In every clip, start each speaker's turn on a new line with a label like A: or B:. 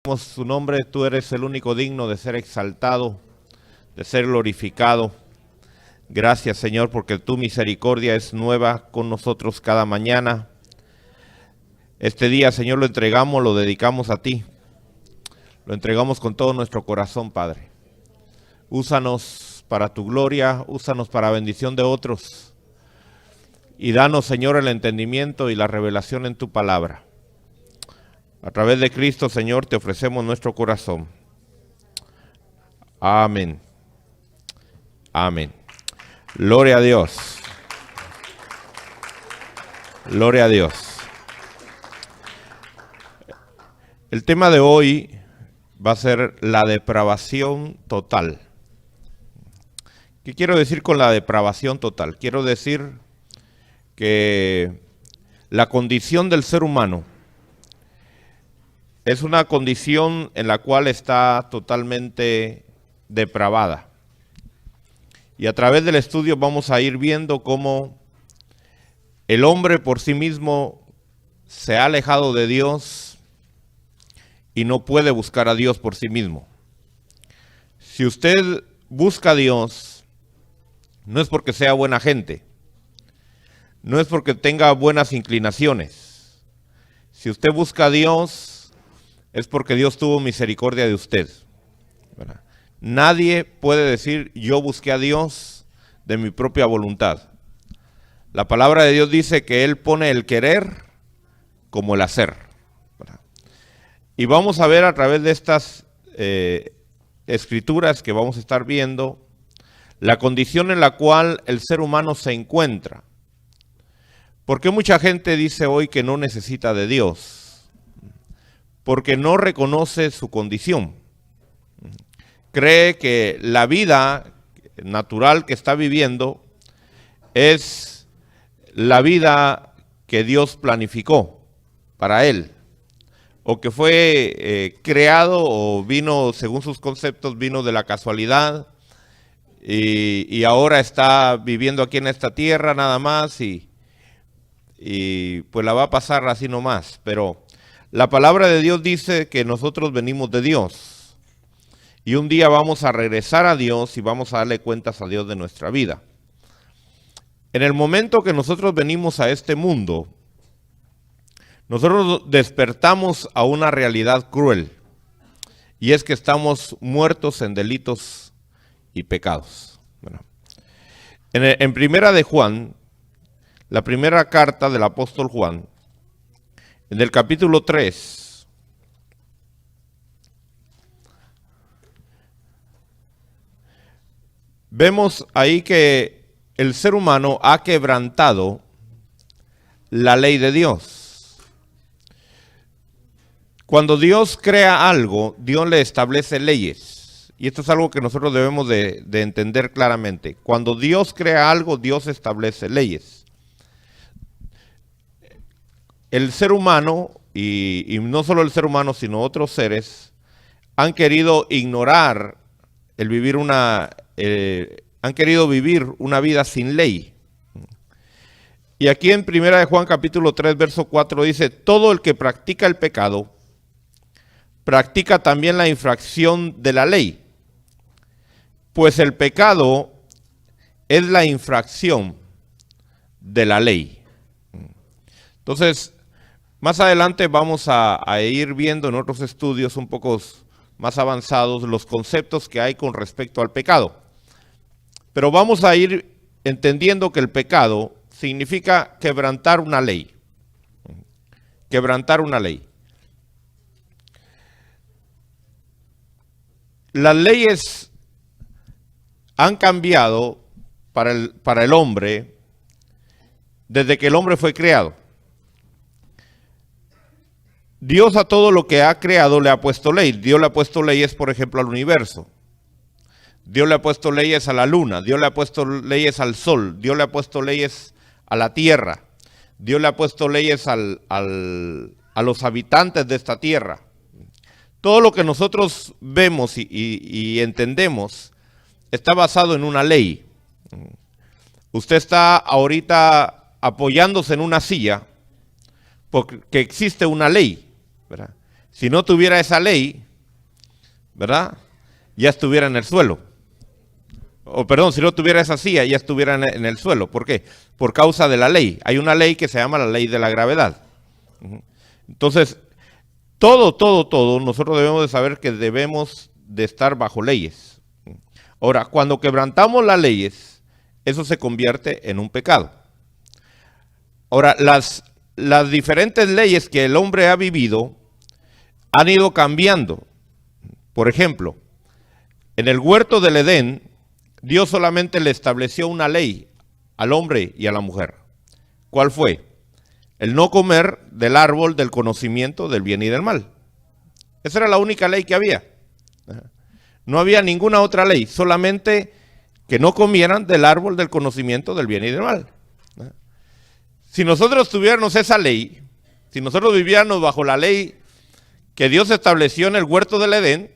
A: Su nombre, tú eres el único digno de ser exaltado, de ser glorificado. Gracias, Señor, porque tu misericordia es nueva con nosotros cada mañana. Este día, Señor, lo entregamos, lo dedicamos a ti. Lo entregamos con todo nuestro corazón, Padre. Úsanos para tu gloria, úsanos para bendición de otros. Y danos, Señor, el entendimiento y la revelación en tu palabra. A través de Cristo, Señor, te ofrecemos nuestro corazón. Amén. Amén. Gloria a Dios. Gloria a Dios. El tema de hoy va a ser la depravación total. ¿Qué quiero decir con la depravación total? Quiero decir que la condición del ser humano es una condición en la cual está totalmente depravada. Y a través del estudio vamos a ir viendo cómo el hombre por sí mismo se ha alejado de Dios y no puede buscar a Dios por sí mismo. Si usted busca a Dios, no es porque sea buena gente, no es porque tenga buenas inclinaciones. Si usted busca a Dios, es porque Dios tuvo misericordia de usted. ¿Verdad? Nadie puede decir, yo busqué a Dios de mi propia voluntad. La palabra de Dios dice que Él pone el querer como el hacer. ¿Verdad? Y vamos a ver a través de estas escrituras que vamos a estar viendo, la condición en la cual el ser humano se encuentra. ¿Por qué mucha gente dice hoy que no necesita de Dios? Porque no reconoce su condición. Cree que la vida natural que está viviendo es la vida que Dios planificó para él, o que fue creado o vino, según sus conceptos, vino de la casualidad y ahora está viviendo aquí en esta tierra nada más y pues la va a pasar así nomás, pero la palabra de Dios dice que nosotros venimos de Dios y un día vamos a regresar a Dios y vamos a darle cuentas a Dios de nuestra vida. En el momento que nosotros venimos a este mundo, nosotros despertamos a una realidad cruel y es que estamos muertos en delitos y pecados. Bueno, en primera de Juan, la primera carta del apóstol Juan, en el capítulo 3, vemos ahí que el ser humano ha quebrantado la ley de Dios. Cuando Dios crea algo, Dios le establece leyes. Y esto es algo que nosotros debemos de entender claramente. Cuando Dios crea algo, Dios establece leyes. El ser humano, y no solo el ser humano, sino otros seres, han querido ignorar el vivir han querido vivir una vida sin ley. Y aquí en 1 de Juan capítulo 3, verso 4 dice, todo el que practica el pecado, practica también la infracción de la ley. Pues el pecado es la infracción de la ley. Entonces, más adelante vamos a ir viendo en otros estudios un poco más avanzados los conceptos que hay con respecto al pecado. Pero vamos a ir entendiendo que el pecado significa quebrantar una ley. Quebrantar una ley. Las leyes han cambiado para el hombre desde que el hombre fue creado. Dios a todo lo que ha creado le ha puesto ley. Dios le ha puesto leyes, por ejemplo, al universo. Dios le ha puesto leyes a la luna. Dios le ha puesto leyes al sol. Dios le ha puesto leyes a la tierra. Dios le ha puesto leyes a los habitantes de esta tierra. Todo lo que nosotros vemos y entendemos está basado en una ley. Usted está ahorita apoyándose en una silla porque existe una ley, ¿verdad? si no tuviera esa ley, ¿verdad? Ya estuviera en el suelo. O perdón, si no tuviera esa silla, ya estuviera en el suelo. ¿Por qué? Por causa de la ley. Hay una ley que se llama la ley de la gravedad. Entonces, todo, nosotros debemos de saber que debemos de estar bajo leyes. Ahora, cuando quebrantamos las leyes, eso se convierte en un pecado. Ahora, las diferentes leyes que el hombre ha vivido han ido cambiando. Por ejemplo, en el huerto del Edén, Dios solamente le estableció una ley al hombre y a la mujer. ¿Cuál fue? El no comer del árbol del conocimiento del bien y del mal. Esa era la única ley que había. No había ninguna otra ley, solamente que no comieran del árbol del conocimiento del bien y del mal. Si nosotros tuviéramos esa ley, si nosotros viviéramos bajo la ley que Dios estableció en el huerto del Edén,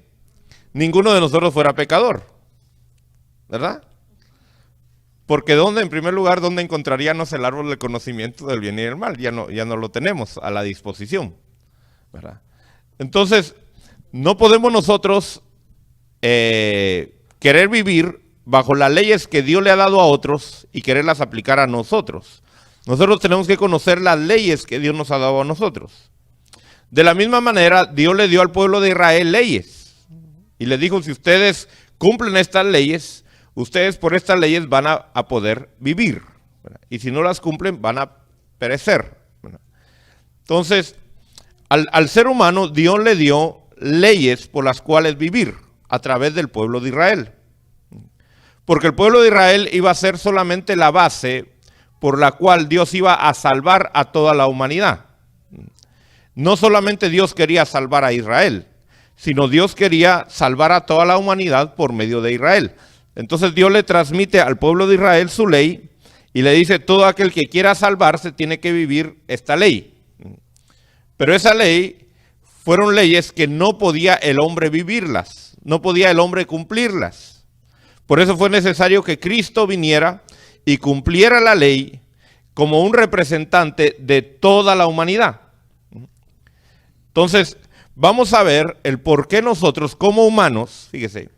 A: ninguno de nosotros fuera pecador, ¿verdad? Porque en primer lugar, ¿dónde encontraríamos el árbol del conocimiento del bien y del mal? Ya no lo tenemos a la disposición, ¿verdad? Entonces, no podemos nosotros querer vivir bajo las leyes que Dios le ha dado a otros y quererlas aplicar a nosotros. Nosotros tenemos que conocer las leyes que Dios nos ha dado a nosotros. De la misma manera, Dios le dio al pueblo de Israel leyes. Y le dijo, si ustedes cumplen estas leyes, ustedes por estas leyes van a poder vivir, ¿verdad? Y si no las cumplen, van a perecer, ¿verdad? Entonces, al ser humano, Dios le dio leyes por las cuales vivir a través del pueblo de Israel. Porque el pueblo de Israel iba a ser solamente la base por la cual Dios iba a salvar a toda la humanidad. No solamente Dios quería salvar a Israel, sino Dios quería salvar a toda la humanidad por medio de Israel. Entonces Dios le transmite al pueblo de Israel su ley y le dice, todo aquel que quiera salvarse tiene que vivir esta ley. Pero esa ley fueron leyes que no podía el hombre vivirlas, no podía el hombre cumplirlas. Por eso fue necesario que Cristo viniera y cumpliera la ley como un representante de toda la humanidad. Entonces, vamos a ver el por qué nosotros como humanos, fíjese,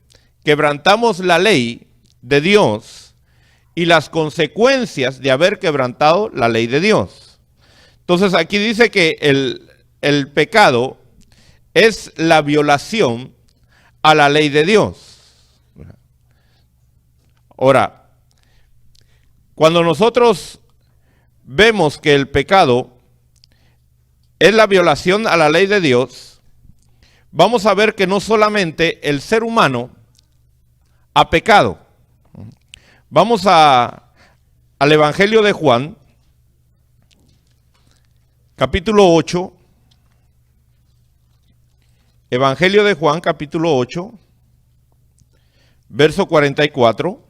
A: quebrantamos la ley de Dios y las consecuencias de haber quebrantado la ley de Dios. Entonces, aquí dice que el pecado es la violación a la ley de Dios. Ahora, cuando nosotros vemos que el pecado es la violación a la ley de Dios, vamos a ver que no solamente el ser humano ha pecado. Vamos al Evangelio de Juan, capítulo 8. Evangelio de Juan, capítulo 8, verso 44.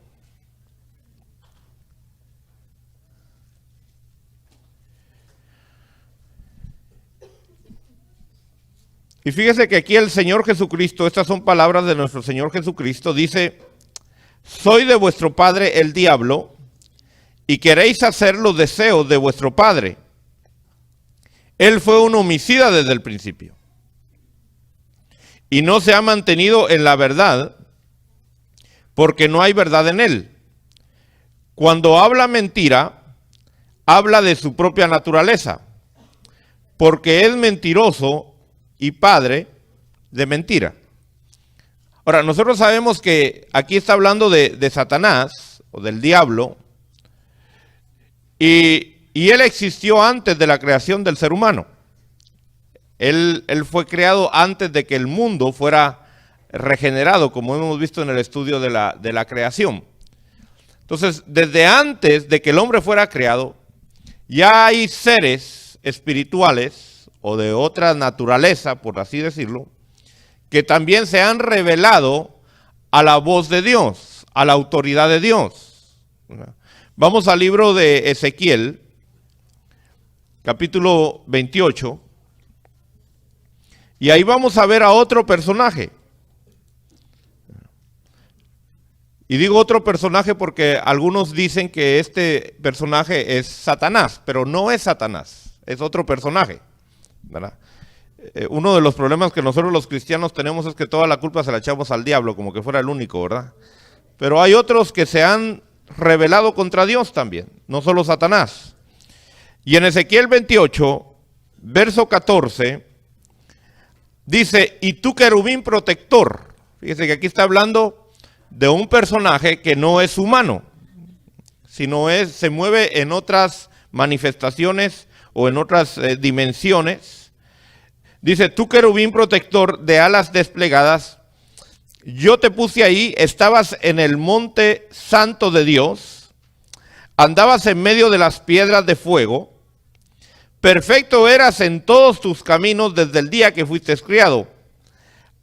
A: Y fíjese que aquí el Señor Jesucristo, estas son palabras de nuestro Señor Jesucristo, dice, soy de vuestro padre el diablo, y queréis hacer los deseos de vuestro padre. Él fue un homicida desde el principio, y no se ha mantenido en la verdad, porque no hay verdad en él. Cuando habla mentira, habla de su propia naturaleza, porque es mentiroso y padre de mentira. Ahora, nosotros sabemos que aquí está hablando de Satanás, o del diablo, y él existió antes de la creación del ser humano. Él fue creado antes de que el mundo fuera regenerado, como hemos visto en el estudio de la creación. Entonces, desde antes de que el hombre fuera creado, ya hay seres espirituales, o de otra naturaleza, por así decirlo, que también se han revelado a la voz de Dios, a la autoridad de Dios. Vamos al libro de Ezequiel, capítulo 28, y ahí vamos a ver a otro personaje. Y digo otro personaje porque algunos dicen que este personaje es Satanás, pero no es Satanás, es otro personaje, ¿verdad? Uno de los problemas que nosotros los cristianos tenemos es que toda la culpa se la echamos al diablo, como que fuera el único, ¿verdad? Pero hay otros que se han rebelado contra Dios también, no solo Satanás. Y en Ezequiel 28, verso 14, dice, y tú querubín protector. Fíjese que aquí está hablando de un personaje que no es humano, sino se mueve en otras manifestaciones o en otras dimensiones. Dice, tú querubín protector de alas desplegadas, yo te puse ahí, estabas en el monte santo de Dios, andabas en medio de las piedras de fuego, perfecto eras en todos tus caminos desde el día que fuiste criado,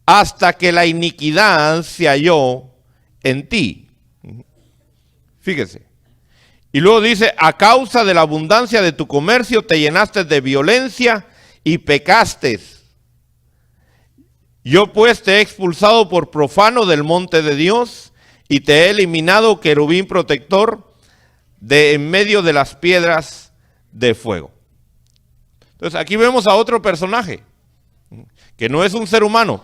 A: hasta que la iniquidad se halló en ti. Fíjese. Y luego dice, a causa de la abundancia de tu comercio te llenaste de violencia y pecaste. Yo pues te he expulsado por profano del monte de Dios y te he eliminado, querubín protector, de en medio de las piedras de fuego. Entonces aquí vemos a otro personaje, que no es un ser humano,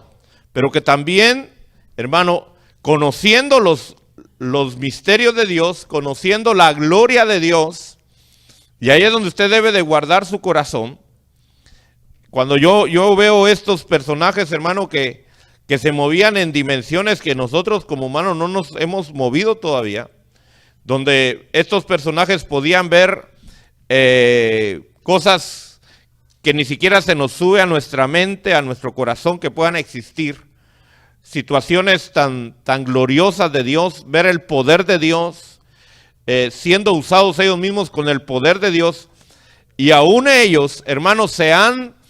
A: pero que también, hermano, conociendo los misterios de Dios, conociendo la gloria de Dios, y ahí es donde usted debe de guardar su corazón. Cuando yo veo estos personajes, hermano, que se movían en dimensiones que nosotros como humanos no nos hemos movido todavía, donde estos personajes podían ver cosas que ni siquiera se nos sube a nuestra mente, a nuestro corazón, que puedan existir, situaciones tan gloriosas de Dios, ver el poder de Dios, siendo usados ellos mismos con el poder de Dios, y aún ellos, hermanos, se han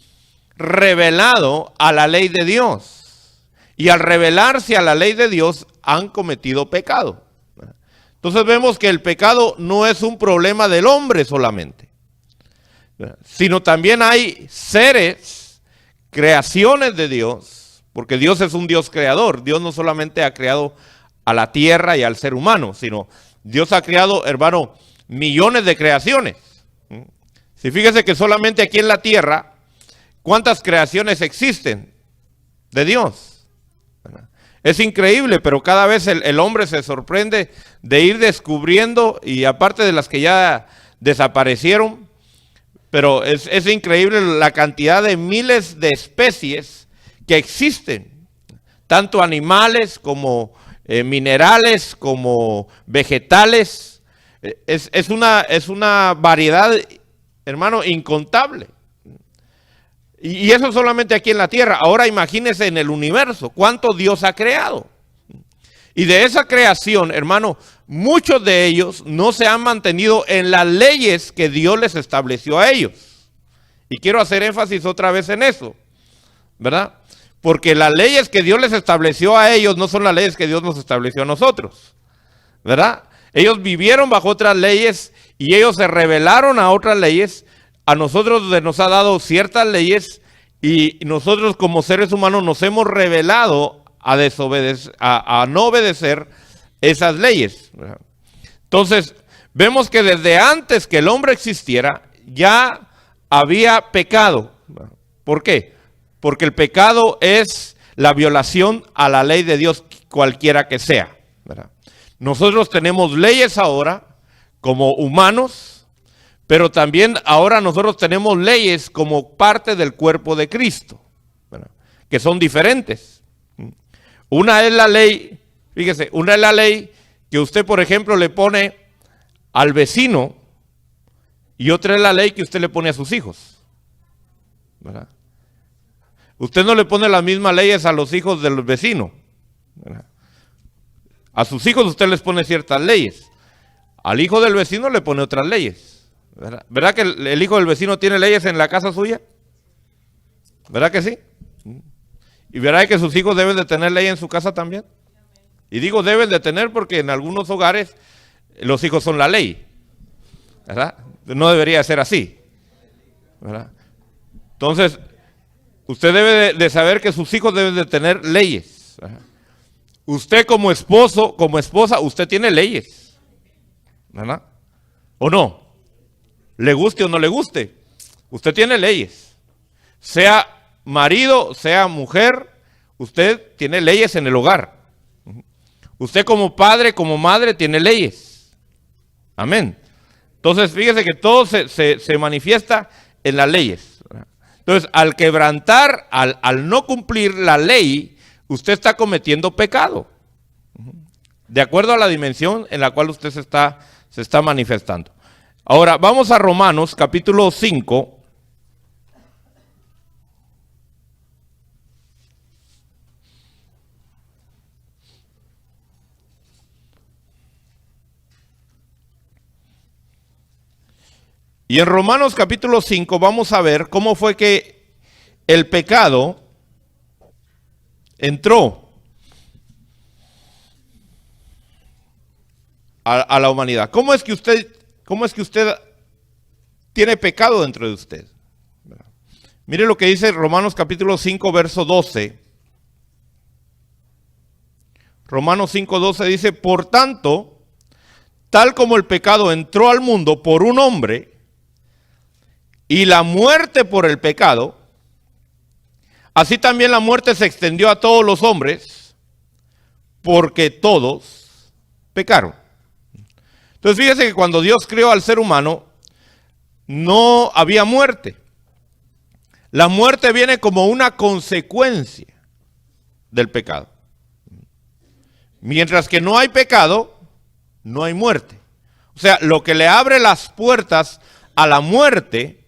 A: revelado a la ley de Dios, y al revelarse a la ley de Dios han cometido pecado. Entonces vemos que el pecado no es un problema del hombre solamente, sino también hay seres, creaciones de Dios, porque Dios es un Dios creador. Dios no solamente ha creado a la tierra y al ser humano, sino Dios ha creado, hermano, millones de creaciones. Si fíjese que solamente aquí en la tierra, ¿cuántas creaciones existen de Dios? Es increíble, pero cada vez el hombre se sorprende de ir descubriendo, y aparte de las que ya desaparecieron, pero es increíble la cantidad de miles de especies que existen, tanto animales como minerales, como vegetales. Es una variedad, hermano, incontable. Y eso solamente aquí en la tierra. Ahora imagínense en el universo, cuánto Dios ha creado. Y de esa creación, hermano, muchos de ellos no se han mantenido en las leyes que Dios les estableció a ellos. Y quiero hacer énfasis otra vez en eso, ¿verdad? Porque las leyes que Dios les estableció a ellos no son las leyes que Dios nos estableció a nosotros, ¿verdad? Ellos vivieron bajo otras leyes y ellos se rebelaron a otras leyes. A nosotros nos ha dado ciertas leyes y nosotros como seres humanos nos hemos rebelado a desobedecer, a no obedecer esas leyes. Entonces, vemos que desde antes que el hombre existiera, ya había pecado. ¿Por qué? Porque el pecado es la violación a la ley de Dios, cualquiera que sea, ¿verdad? Nosotros tenemos leyes ahora como humanos, pero también ahora nosotros tenemos leyes como parte del cuerpo de Cristo, ¿verdad? Que son diferentes. Una es la ley, fíjese, una es la ley que usted, por ejemplo, le pone al vecino, y otra es la ley que usted le pone a sus hijos, ¿verdad? Usted no le pone las mismas leyes a los hijos del vecino, ¿verdad? A sus hijos usted les pone ciertas leyes, al hijo del vecino le pone otras leyes. ¿Verdad que el hijo del vecino tiene leyes en la casa suya? ¿Verdad que sí? ¿Y verdad que sus hijos deben de tener ley en su casa también? Y digo deben de tener porque en algunos hogares los hijos son la ley, ¿verdad? No debería ser así, ¿verdad? Entonces, usted debe de saber que sus hijos deben de tener leyes, ¿verdad? Usted como esposo, como esposa, usted tiene leyes, ¿verdad? ¿O no? Le guste o no le guste, usted tiene leyes. Sea marido, sea mujer, usted tiene leyes en el hogar. Usted como padre, como madre, tiene leyes. Amén. Entonces, fíjese que todo se manifiesta en las leyes. Entonces, al quebrantar, al no cumplir la ley, usted está cometiendo pecado. De acuerdo a la dimensión en la cual usted se está manifestando. Ahora, vamos a Romanos capítulo 5. Y en Romanos capítulo 5 vamos a ver cómo fue que el pecado entró a la humanidad. ¿Cómo es que usted tiene pecado dentro de usted? Mire lo que dice Romanos capítulo 5, verso 12. Romanos 5, 12 dice, por tanto, tal como el pecado entró al mundo por un hombre, y la muerte por el pecado, así también la muerte se extendió a todos los hombres, porque todos pecaron. Entonces fíjese que cuando Dios creó al ser humano, no había muerte. La muerte viene como una consecuencia del pecado. Mientras que no hay pecado, no hay muerte. O sea, lo que le abre las puertas a la muerte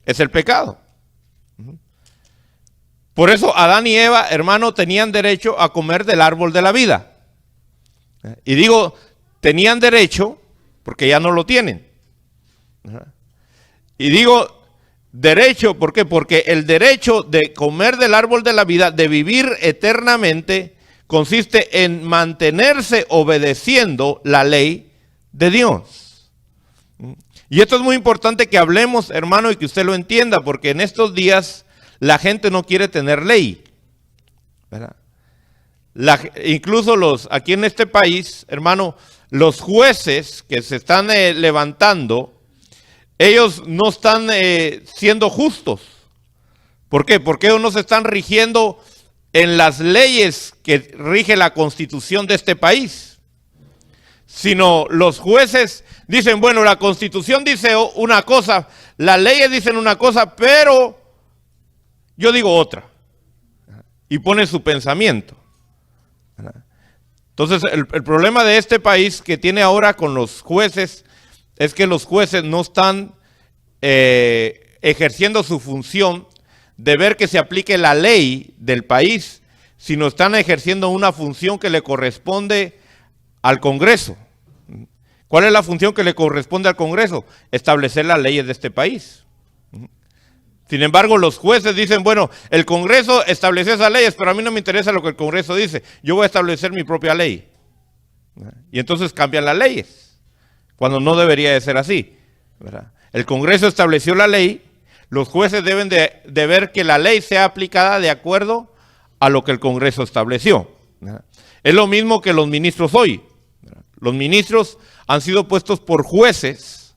A: es el pecado. Por eso Adán y Eva, hermano, tenían derecho a comer del árbol de la vida. Y digo, tenían derecho porque ya no lo tienen. Y digo derecho, ¿por qué? Porque el derecho de comer del árbol de la vida, de vivir eternamente, consiste en mantenerse obedeciendo la ley de Dios. Y esto es muy importante que hablemos, hermano, y que usted lo entienda, porque en estos días la gente no quiere tener ley, ¿verdad? Incluso aquí en este país, hermano, los jueces que se están levantando, ellos no están siendo justos. ¿Por qué? Porque ellos no se están rigiendo en las leyes que rige la constitución de este país, sino los jueces dicen, bueno, la constitución dice una cosa, las leyes dicen una cosa, pero yo digo otra. Y pone su pensamiento. Entonces, el problema de este país que tiene ahora con los jueces es que los jueces no están ejerciendo su función de ver que se aplique la ley del país, sino están ejerciendo una función que le corresponde al Congreso. ¿Cuál es la función que le corresponde al Congreso? Establecer las leyes de este país. Sin embargo, los jueces dicen, bueno, el Congreso estableció esas leyes, pero a mí no me interesa lo que el Congreso dice. Yo voy a establecer mi propia ley. Y entonces cambian las leyes, cuando no debería de ser así, ¿verdad? El Congreso estableció la ley, los jueces deben de ver que la ley sea aplicada de acuerdo a lo que el Congreso estableció, ¿verdad? Es lo mismo que los ministros hoy, ¿verdad? Los ministros han sido puestos por jueces,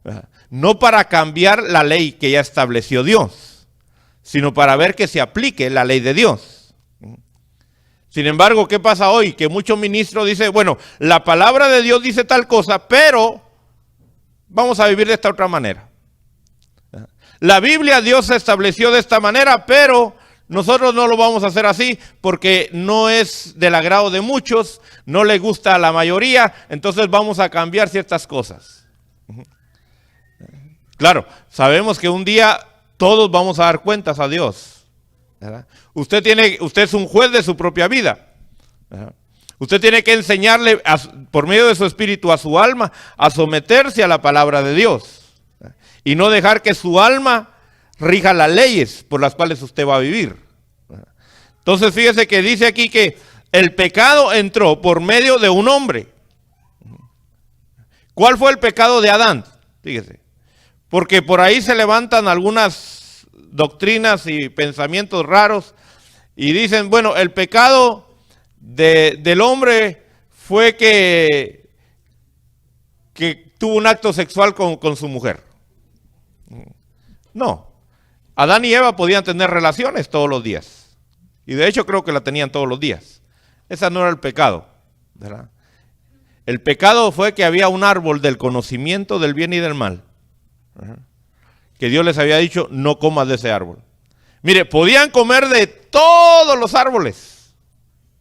A: ¿verdad? No para cambiar la ley que ya estableció Dios, sino para ver que se aplique la ley de Dios. Sin embargo, ¿qué pasa hoy? Que muchos ministros dicen, bueno, la palabra de Dios dice tal cosa, pero vamos a vivir de esta otra manera. La Biblia Dios se estableció de esta manera, pero nosotros no lo vamos a hacer así porque no es del agrado de muchos, no le gusta a la mayoría, entonces vamos a cambiar ciertas cosas. Claro, sabemos que un día todos vamos a dar cuentas a Dios, ¿verdad? Usted es un juez de su propia vida, ¿verdad? Usted tiene que enseñarle por medio de su espíritu a su alma a someterse a la palabra de Dios, ¿verdad? Y no dejar que su alma rija las leyes por las cuales usted va a vivir, ¿verdad? Entonces fíjese que dice aquí que el pecado entró por medio de un hombre. ¿Cuál fue el pecado de Adán? Fíjese. Porque por ahí se levantan algunas doctrinas y pensamientos raros y dicen, bueno, el pecado del hombre fue que tuvo un acto sexual con su mujer. No, Adán y Eva podían tener relaciones todos los días. Y de hecho creo que la tenían todos los días. Ese no era el pecado, ¿verdad? El pecado fue que había un árbol del conocimiento del bien y del mal. Que Dios les había dicho, no comas de ese árbol. Mire, podían comer de todos los árboles,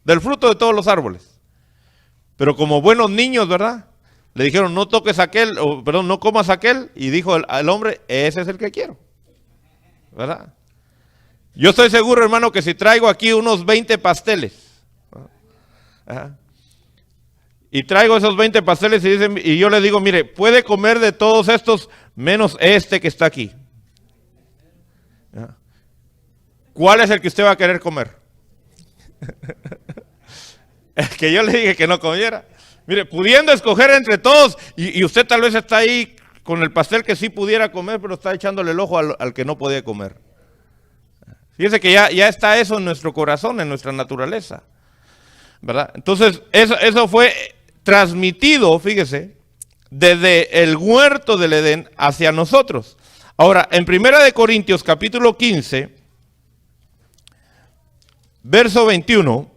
A: del fruto de todos los árboles. Pero como buenos niños, ¿verdad? Le dijeron, no toques aquel, perdón, no comas aquel. Y dijo el hombre, ese es el que quiero, ¿verdad? Yo estoy seguro, hermano, que si traigo aquí unos 20 pasteles, ¿verdad? Y traigo esos 20 pasteles y yo le digo, mire, puede comer de todos estos menos este que está aquí. ¿Verdad? ¿Cuál es el que usted va a querer comer? El que yo le dije que no comiera. Mire, pudiendo escoger entre todos, y usted tal vez está ahí con el pastel que sí pudiera comer, pero está echándole el ojo al que no podía comer. Fíjese que ya está eso en nuestro corazón, en nuestra naturaleza, ¿verdad? Entonces, eso fue transmitido, fíjese, desde el huerto del Edén hacia nosotros. Ahora, en 1 Corintios capítulo 15, verso 21,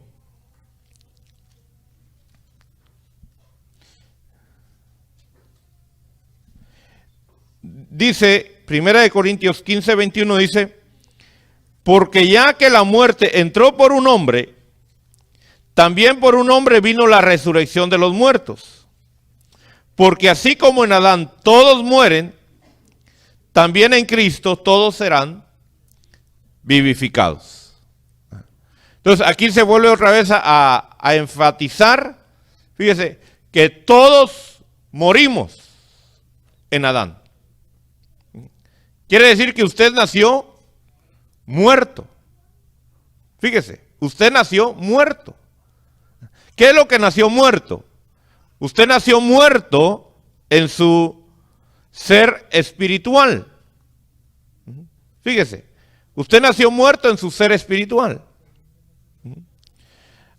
A: dice, 1 Corintios 15, 21 dice, porque ya que la muerte entró por un hombre, también por un hombre vino la resurrección de los muertos. Porque así como en Adán todos mueren, también en Cristo todos serán vivificados. Entonces aquí se vuelve otra vez a enfatizar, fíjese, que todos morimos en Adán. Quiere decir que usted nació muerto. Fíjese, usted nació muerto. ¿Qué es lo que nació muerto? Usted nació muerto en su ser espiritual. Fíjese, usted nació muerto en su ser espiritual.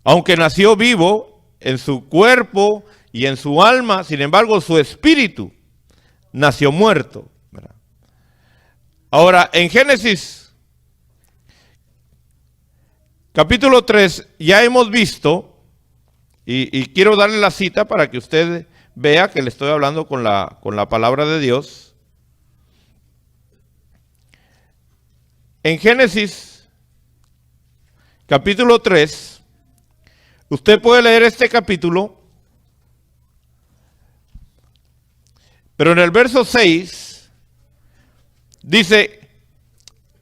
A: Aunque nació vivo en su cuerpo y en su alma, sin embargo su espíritu nació muerto. Ahora, en Génesis capítulo 3 ya hemos visto, y quiero darle la cita para que usted vea que le estoy hablando con la palabra de Dios. En Génesis capítulo 3, usted puede leer este capítulo, pero en el verso 6 dice,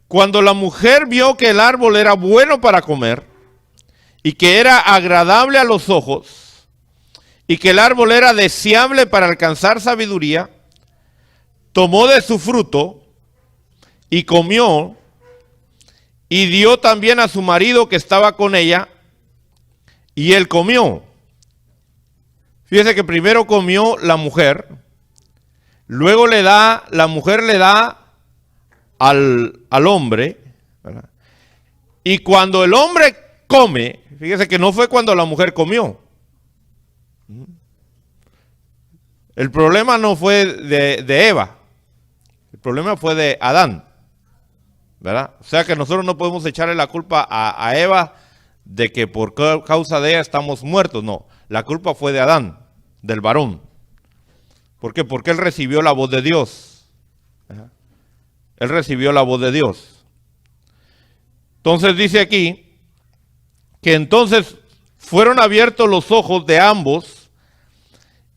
A: cuando la mujer vio que el árbol era bueno para comer y que era agradable a los ojos y que el árbol era deseable para alcanzar sabiduría, tomó de su fruto y comió y dio también a su marido que estaba con ella y él comió. Fíjese que primero comió la mujer, luego la mujer le da al hombre, ¿verdad? Y cuando el hombre come, fíjese que no fue cuando la mujer comió. El problema no fue de Eva, el problema fue de Adán, ¿verdad? O sea que nosotros no podemos echarle la culpa a Eva de que por causa de ella estamos muertos. No, la culpa fue de Adán, del varón. ¿Por qué? Porque él recibió la voz de Dios. Él recibió la voz de Dios. Entonces dice aquí que entonces fueron abiertos los ojos de ambos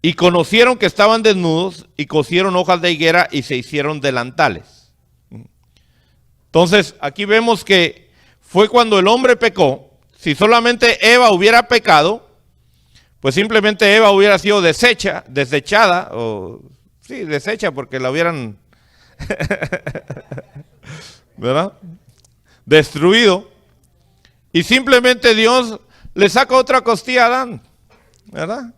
A: y conocieron que estaban desnudos y cosieron hojas de higuera y se hicieron delantales. Entonces aquí vemos que fue cuando el hombre pecó. Si solamente Eva hubiera pecado, pues simplemente Eva hubiera sido desechada, o sí, deshecha porque la hubieran ¿verdad? Destruido, y simplemente Dios le saca otra costilla a Adán, ¿verdad?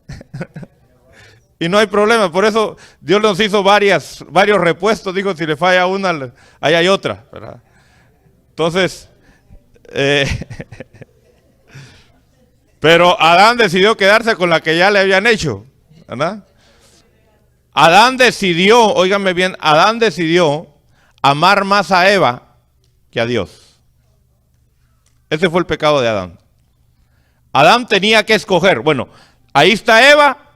A: Y no hay problema. Por eso Dios nos hizo varios repuestos. Dijo, si le falla una, ahí hay otra, ¿verdad? Entonces pero Adán decidió quedarse con la que ya le habían hecho, ¿verdad? Adán decidió, óigame bien, Adán decidió amar más a Eva que a Dios. Ese fue el pecado de Adán. Adán tenía que escoger. Bueno, ahí está Eva,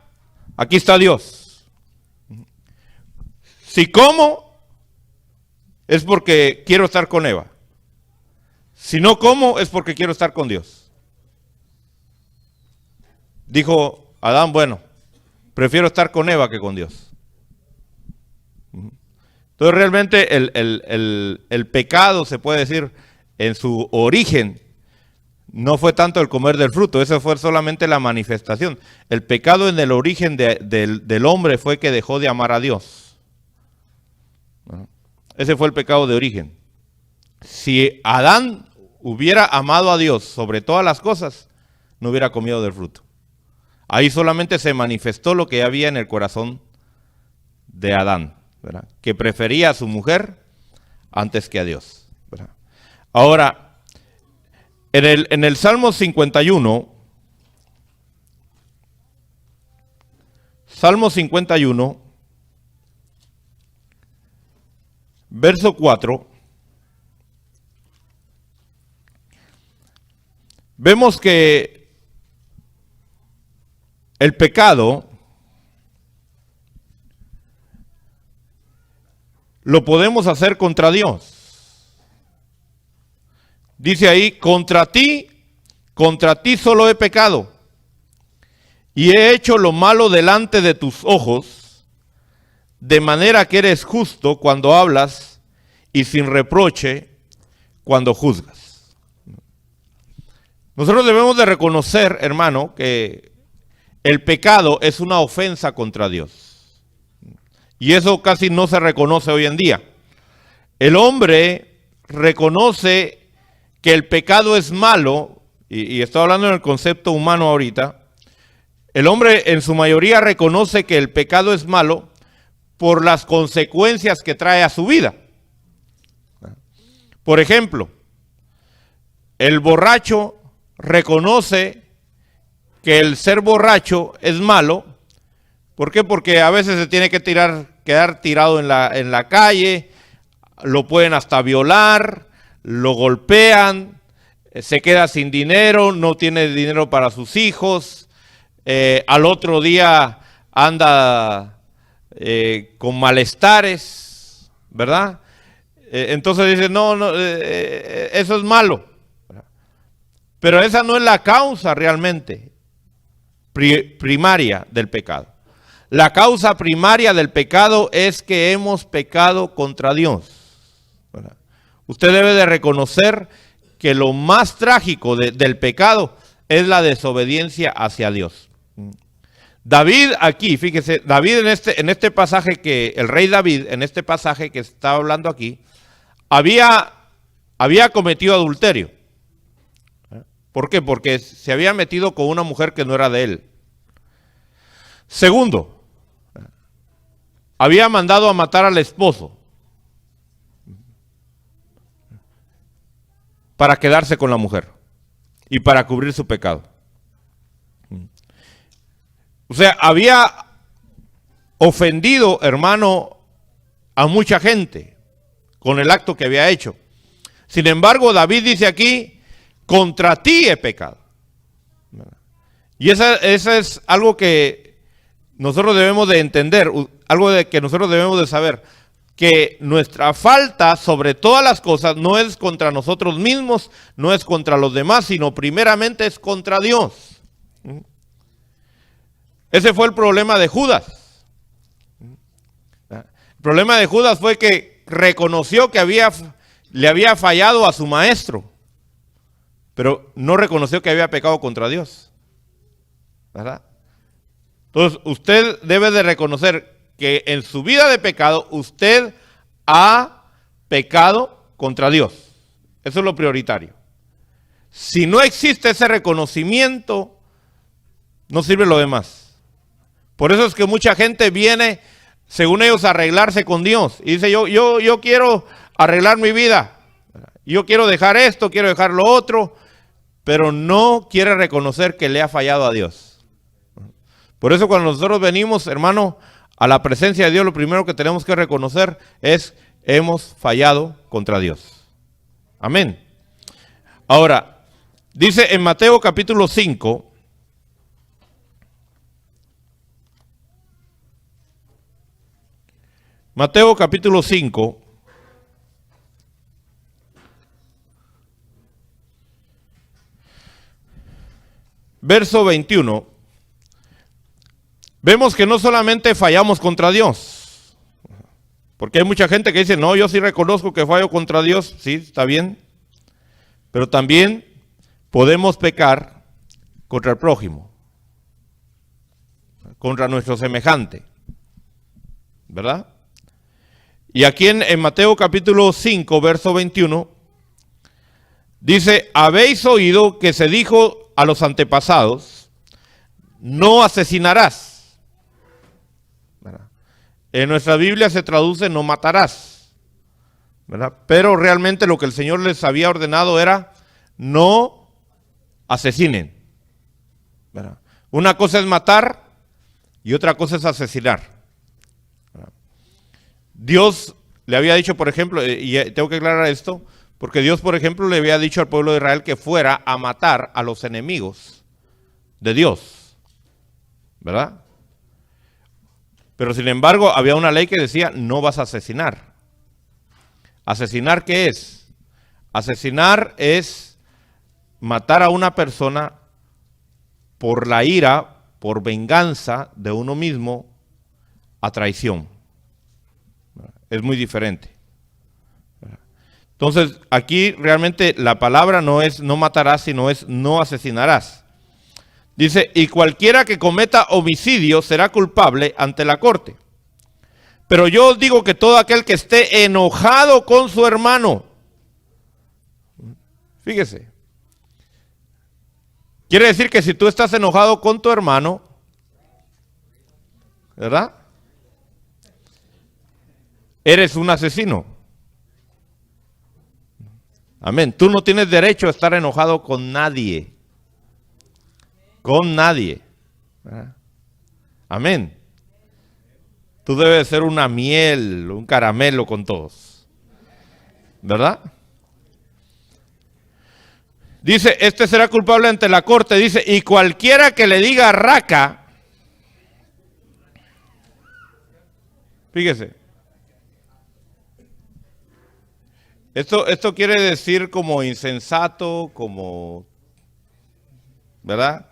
A: aquí está Dios. Si como, es porque quiero estar con Eva. Si no como, es porque quiero estar con Dios. Dijo Adán, bueno, prefiero estar con Eva que con Dios. Entonces realmente el pecado, se puede decir, en su origen, no fue tanto el comer del fruto, eso fue solamente la manifestación. El pecado en el origen del hombre fue que dejó de amar a Dios. Ese fue el pecado de origen. Si Adán hubiera amado a Dios sobre todas las cosas, no hubiera comido del fruto. Ahí solamente se manifestó lo que había en el corazón de Adán, ¿verdad? Que prefería a su mujer antes que a Dios, ¿verdad? Ahora, en el Salmo 51, verso 4, vemos que el pecado lo podemos hacer contra Dios. Dice ahí, contra ti solo he pecado, y he hecho lo malo delante de tus ojos, de manera que eres justo cuando hablas y sin reproche cuando juzgas. Nosotros debemos de reconocer, hermano, que el pecado es una ofensa contra Dios. Y eso casi no se reconoce hoy en día. El hombre reconoce que el pecado es malo, y estoy hablando en el concepto humano ahorita. El hombre en su mayoría reconoce que el pecado es malo por las consecuencias que trae a su vida. Por ejemplo, el borracho reconoce que el ser borracho es malo. ¿Por qué? Porque a veces se tiene que quedar tirado en la calle, lo pueden hasta violar, lo golpean, se queda sin dinero, no tiene dinero para sus hijos, al otro día anda con malestares, ¿verdad? Entonces dice, no, eso es malo. Pero esa no es la causa realmente primaria del pecado. La causa primaria del pecado es que hemos pecado contra Dios, ¿verdad? Usted debe de reconocer que lo más trágico del pecado es la desobediencia hacia Dios. David aquí, fíjese, David en este pasaje el rey David, en este pasaje que está hablando aquí, había cometido adulterio. ¿Por qué? Porque se había metido con una mujer que no era de él. Segundo, había mandado a matar al esposo para quedarse con la mujer y para cubrir su pecado. O sea, había ofendido, hermano, a mucha gente con el acto que había hecho. Sin embargo, David dice aquí, contra ti he pecado. Y esa es algo que nosotros debemos de entender, algo que nosotros debemos de saber, que nuestra falta sobre todas las cosas no es contra nosotros mismos, no es contra los demás, sino primeramente es contra Dios. Ese fue el problema de Judas. El problema de Judas fue que reconoció que le había fallado a su maestro, pero no reconoció que había pecado contra Dios, ¿verdad? Entonces, usted debe de reconocer que en su vida de pecado, usted ha pecado contra Dios. Eso es lo prioritario. Si no existe ese reconocimiento, no sirve lo demás. Por eso es que mucha gente viene, según ellos, a arreglarse con Dios. Y dice, yo quiero arreglar mi vida. Yo quiero dejar esto, quiero dejar lo otro, pero no quiere reconocer que le ha fallado a Dios. Por eso cuando nosotros venimos, hermano, a la presencia de Dios, lo primero que tenemos que reconocer es, hemos fallado contra Dios. Amén. Ahora, dice en Mateo capítulo 5, Mateo capítulo 5, verso 21, vemos que no solamente fallamos contra Dios, porque hay mucha gente que dice, no, yo sí reconozco que fallo contra Dios, sí, está bien, pero también podemos pecar contra el prójimo, contra nuestro semejante, ¿verdad? Y aquí en Mateo capítulo 5, verso 21, dice, habéis oído que se dijo a los antepasados, no asesinarás. ¿Verdad? En nuestra Biblia se traduce no matarás, ¿verdad? Pero realmente lo que el Señor les había ordenado era no asesinen, ¿verdad? Una cosa es matar y otra cosa es asesinar. Dios le había dicho, por ejemplo, y tengo que aclarar esto, porque Dios, por ejemplo, le había dicho al pueblo de Israel que fuera a matar a los enemigos de Dios, ¿verdad? Pero sin embargo, había una ley que decía, no vas a asesinar. ¿Asesinar qué es? Asesinar es matar a una persona por la ira, por venganza de uno mismo, a traición. Es muy diferente. Entonces, aquí realmente la palabra no es no matarás, sino es no asesinarás. Dice, y cualquiera que cometa homicidio será culpable ante la corte. Pero yo os digo que todo aquel que esté enojado con su hermano, fíjese, quiere decir que si tú estás enojado con tu hermano, ¿verdad? Eres un asesino. Amén. Tú no tienes derecho a estar enojado con nadie. Con nadie. ¿Verdad? Amén. Tú debes ser una miel, un caramelo con todos. ¿Verdad? Dice, este será culpable ante la corte. Dice, y cualquiera que le diga raca, fíjese. Esto quiere decir como insensato, como, ¿verdad?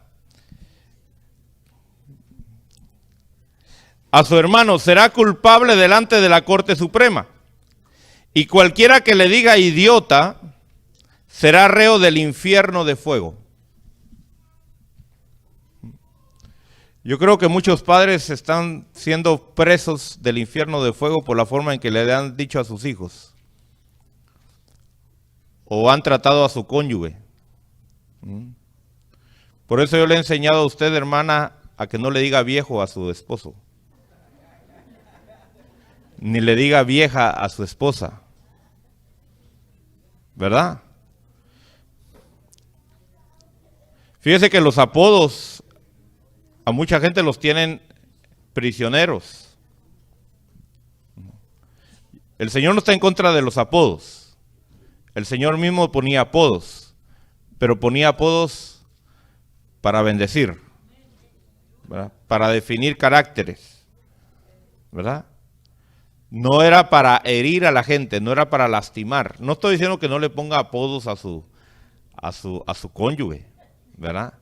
A: A su hermano será culpable delante de la Corte Suprema. Y cualquiera que le diga idiota será reo del infierno de fuego. Yo creo que muchos padres están siendo presos del infierno de fuego por la forma en que le han dicho a sus hijos. O han tratado a su cónyuge. Por eso yo le he enseñado a usted, hermana, a que no le diga viejo a su esposo. Ni le diga vieja a su esposa. ¿Verdad? Fíjese que los apodos a mucha gente los tienen prisioneros. El Señor no está en contra de los apodos. El Señor mismo ponía apodos, pero ponía apodos para bendecir, ¿verdad? Para definir caracteres, ¿verdad? No era para herir a la gente, no era para lastimar. No estoy diciendo que no le ponga apodos a su cónyuge, ¿verdad?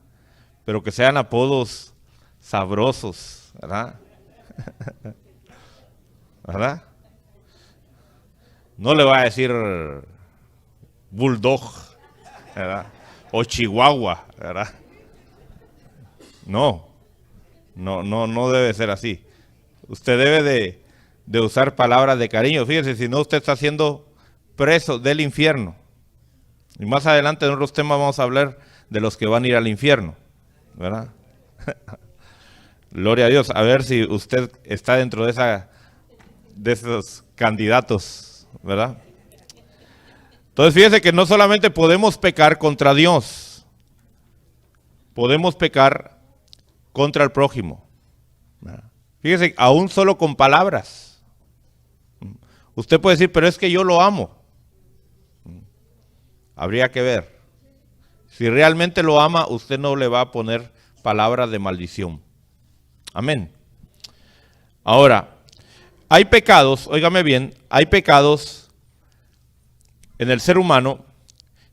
A: Pero que sean apodos sabrosos, ¿verdad? ¿Verdad? No le va a decir bulldog, ¿verdad? O chihuahua, ¿verdad? No debe ser así. Usted debe de usar palabras de cariño. Fíjese, si no usted está siendo preso del infierno. Y más adelante en otros temas vamos a hablar de los que van a ir al infierno, ¿verdad? Gloria a Dios. A ver si usted está dentro de esos candidatos, ¿verdad? Entonces fíjese que no solamente podemos pecar contra Dios, podemos pecar contra el prójimo. Fíjese, aún solo con palabras. Usted puede decir, pero es que yo lo amo. Habría que ver. Si realmente lo ama, usted no le va a poner palabras de maldición. Amén. Ahora, hay pecados, óigame bien, hay pecados en el ser humano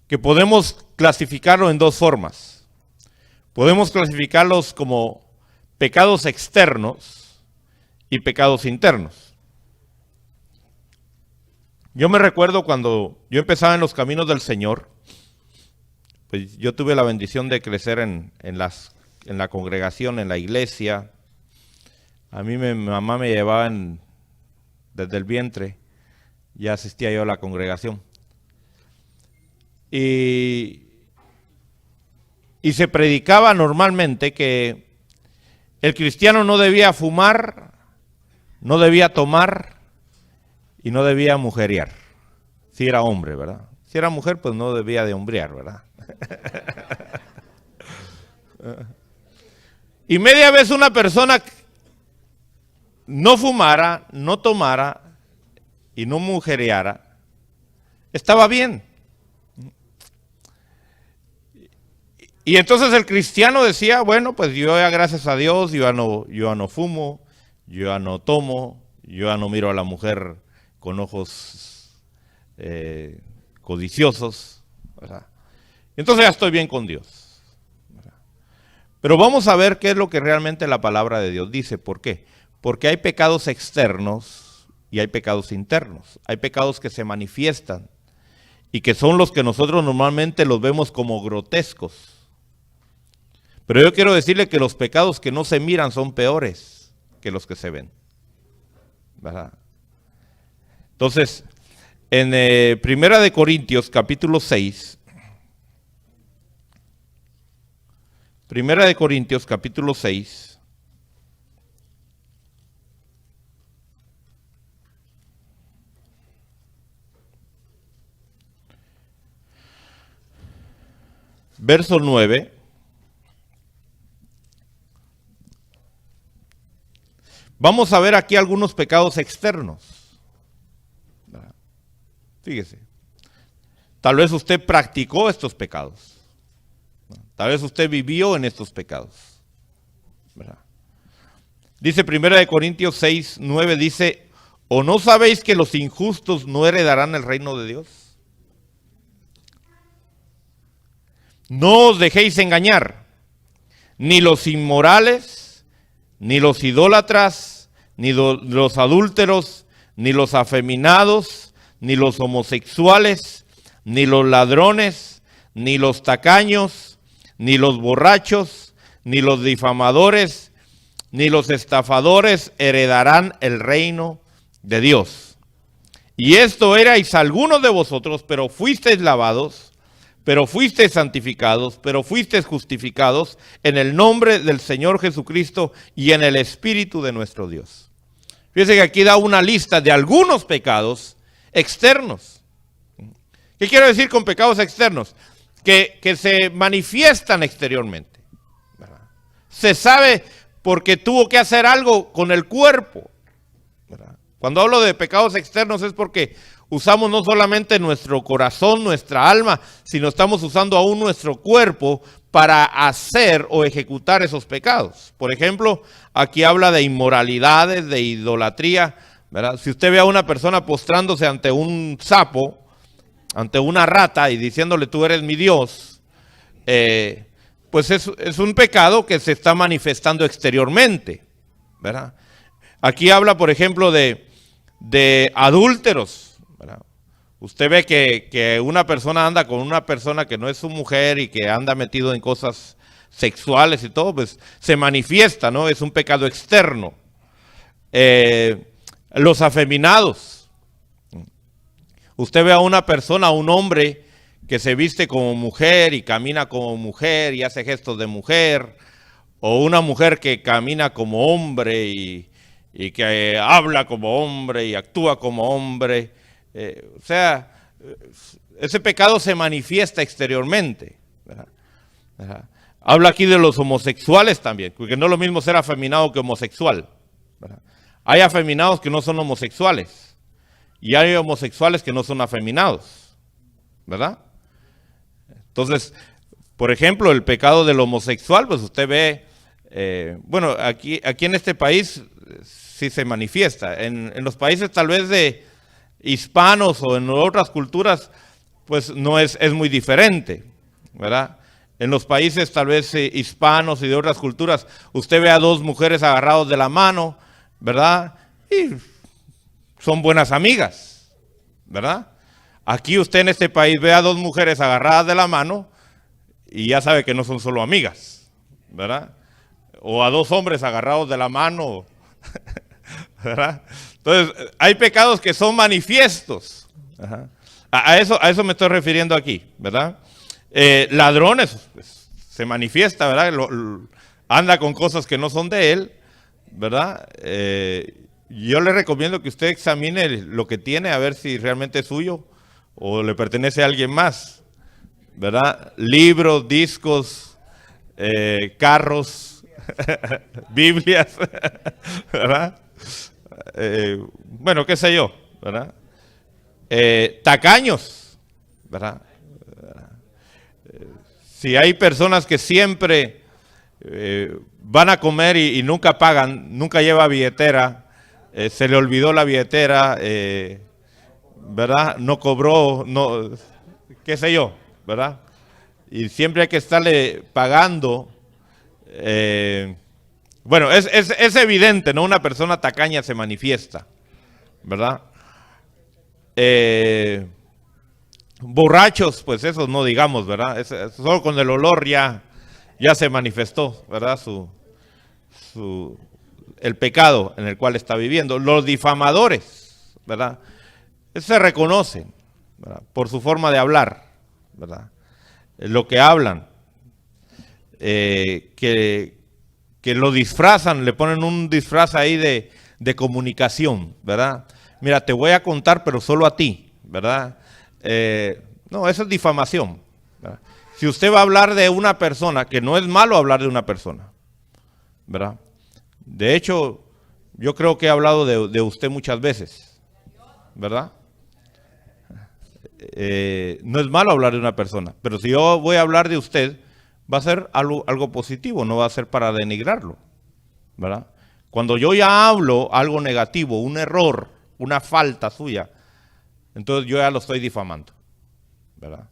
A: que podemos clasificarlo en dos formas. Podemos clasificarlos como pecados externos y pecados internos. Yo me recuerdo cuando yo empezaba en los caminos del Señor, pues yo tuve la bendición de crecer en la congregación, en la iglesia. A mí mi mamá me llevaba desde el vientre, ya asistía yo a la congregación. Y se predicaba normalmente que el cristiano no debía fumar, no debía tomar y no debía mujerear. Si era hombre, ¿verdad? Si era mujer, pues no debía de hombrear, ¿verdad? Y media vez una persona no fumara, no tomara y no mujereara, estaba bien. Y entonces el cristiano decía, bueno, pues yo ya gracias a Dios, yo ya no fumo, yo ya no tomo, yo ya no miro a la mujer con ojos codiciosos, ¿verdad? Entonces ya estoy bien con Dios, ¿verdad? Pero vamos a ver qué es lo que realmente la palabra de Dios dice. ¿Por qué? Porque hay pecados externos y hay pecados internos. Hay pecados que se manifiestan y que son los que nosotros normalmente los vemos como grotescos. Pero yo quiero decirle que los pecados que no se miran son peores que los que se ven, ¿verdad? Entonces, en Primera de Corintios, capítulo 6, Primera de Corintios, capítulo 6, verso 9, vamos a ver aquí algunos pecados externos. Fíjese, tal vez usted practicó estos pecados. Tal vez usted vivió en estos pecados, ¿verdad? Dice 1 Corintios 6, 9, dice, ¿o no sabéis que los injustos no heredarán el reino de Dios? No os dejéis engañar, ni los inmorales, ni los idólatras, ni los adúlteros, ni los afeminados, ni los homosexuales, ni los ladrones, ni los tacaños, ni los borrachos, ni los difamadores, ni los estafadores heredarán el reino de Dios. Y esto erais algunos de vosotros, pero fuisteis lavados, pero fuisteis santificados, pero fuisteis justificados en el nombre del Señor Jesucristo y en el Espíritu de nuestro Dios. Fíjense que aquí da una lista de algunos pecados externos. ¿Qué quiero decir con pecados externos? Que se manifiestan exteriormente, ¿verdad? Se sabe porque tuvo que hacer algo con el cuerpo, ¿verdad? Cuando hablo de pecados externos es porque usamos no solamente nuestro corazón, nuestra alma, sino estamos usando aún nuestro cuerpo para hacer o ejecutar esos pecados. Por ejemplo, aquí habla de inmoralidades, de idolatría, ¿verdad? Si usted ve a una persona postrándose ante un sapo, ante una rata y diciéndole tú eres mi Dios, pues es un pecado que se está manifestando exteriormente, ¿verdad? Aquí habla, por ejemplo, de adúlteros, ¿verdad? Usted ve que una persona anda con una persona que no es su mujer y que anda metido en cosas sexuales y todo, pues se manifiesta, ¿no? Es un pecado externo. Los afeminados. Usted ve a una persona, a un hombre que se viste como mujer y camina como mujer y hace gestos de mujer, o una mujer que camina como hombre y que habla como hombre y actúa como hombre. O sea, ese pecado se manifiesta exteriormente, ¿verdad? ¿Verdad? Habla aquí de los homosexuales también, porque no es lo mismo ser afeminado que homosexual, ¿verdad? Hay afeminados que no son homosexuales y hay homosexuales que no son afeminados, ¿verdad? Entonces, por ejemplo, el pecado del homosexual, pues usted ve, bueno, aquí en este país sí se manifiesta. En los países tal vez de hispanos o en otras culturas, pues no es muy diferente, ¿verdad? En los países tal vez hispanos y de otras culturas, usted ve a dos mujeres agarradas de la mano, ¿verdad? Y son buenas amigas, ¿verdad? Aquí usted en este país ve a dos mujeres agarradas de la mano y ya sabe que no son solo amigas, ¿verdad? O a dos hombres agarrados de la mano, ¿verdad? Entonces, hay pecados que son manifiestos. Ajá. A eso me estoy refiriendo aquí, ¿verdad? Ladrones, pues, se manifiesta, ¿verdad? Anda con cosas que no son de él, ¿verdad? Yo le recomiendo que usted examine lo que tiene a ver si realmente es suyo o le pertenece a alguien más, ¿verdad? Libros, discos, carros, Biblias, ¿verdad? Bueno, qué sé yo, ¿verdad? Tacaños, ¿verdad? Si hay personas que siempre van a comer y nunca pagan, nunca lleva billetera, se le olvidó la billetera, ¿verdad? No cobró, no, qué sé yo, ¿verdad? Y siempre hay que estarle pagando. Bueno, es evidente, ¿no? Una persona tacaña se manifiesta, ¿verdad? Borrachos, pues esos no digamos, ¿verdad? Solo con el olor ya se manifestó, ¿verdad? El pecado en el cual está viviendo. Los difamadores, ¿verdad? Se reconocen, ¿verdad? Por su forma de hablar, ¿verdad? Lo que hablan, que lo disfrazan, le ponen un disfraz ahí de comunicación, ¿verdad? Mira, te voy a contar, pero solo a ti, ¿verdad? No, eso es difamación, ¿verdad? Si usted va a hablar de una persona, que no es malo hablar de una persona, ¿verdad? De hecho, yo creo que he hablado de usted muchas veces, ¿verdad? No es malo hablar de una persona, pero si yo voy a hablar de usted, va a ser algo positivo, no va a ser para denigrarlo, ¿verdad? Cuando yo ya hablo algo negativo, un error, una falta suya, entonces yo ya lo estoy difamando, ¿verdad?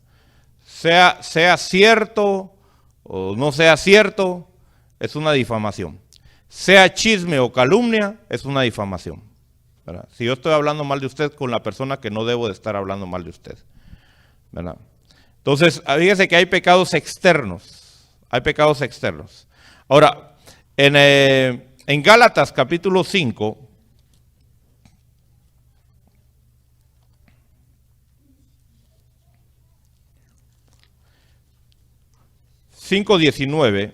A: Sea cierto o no sea cierto, es una difamación. Sea chisme o calumnia, es una difamación, ¿verdad? Si yo estoy hablando mal de usted con la persona que no debo de estar hablando mal de usted, ¿verdad? Entonces, fíjese que hay pecados externos. Hay pecados externos. Ahora, en Gálatas capítulo 5, (5:19),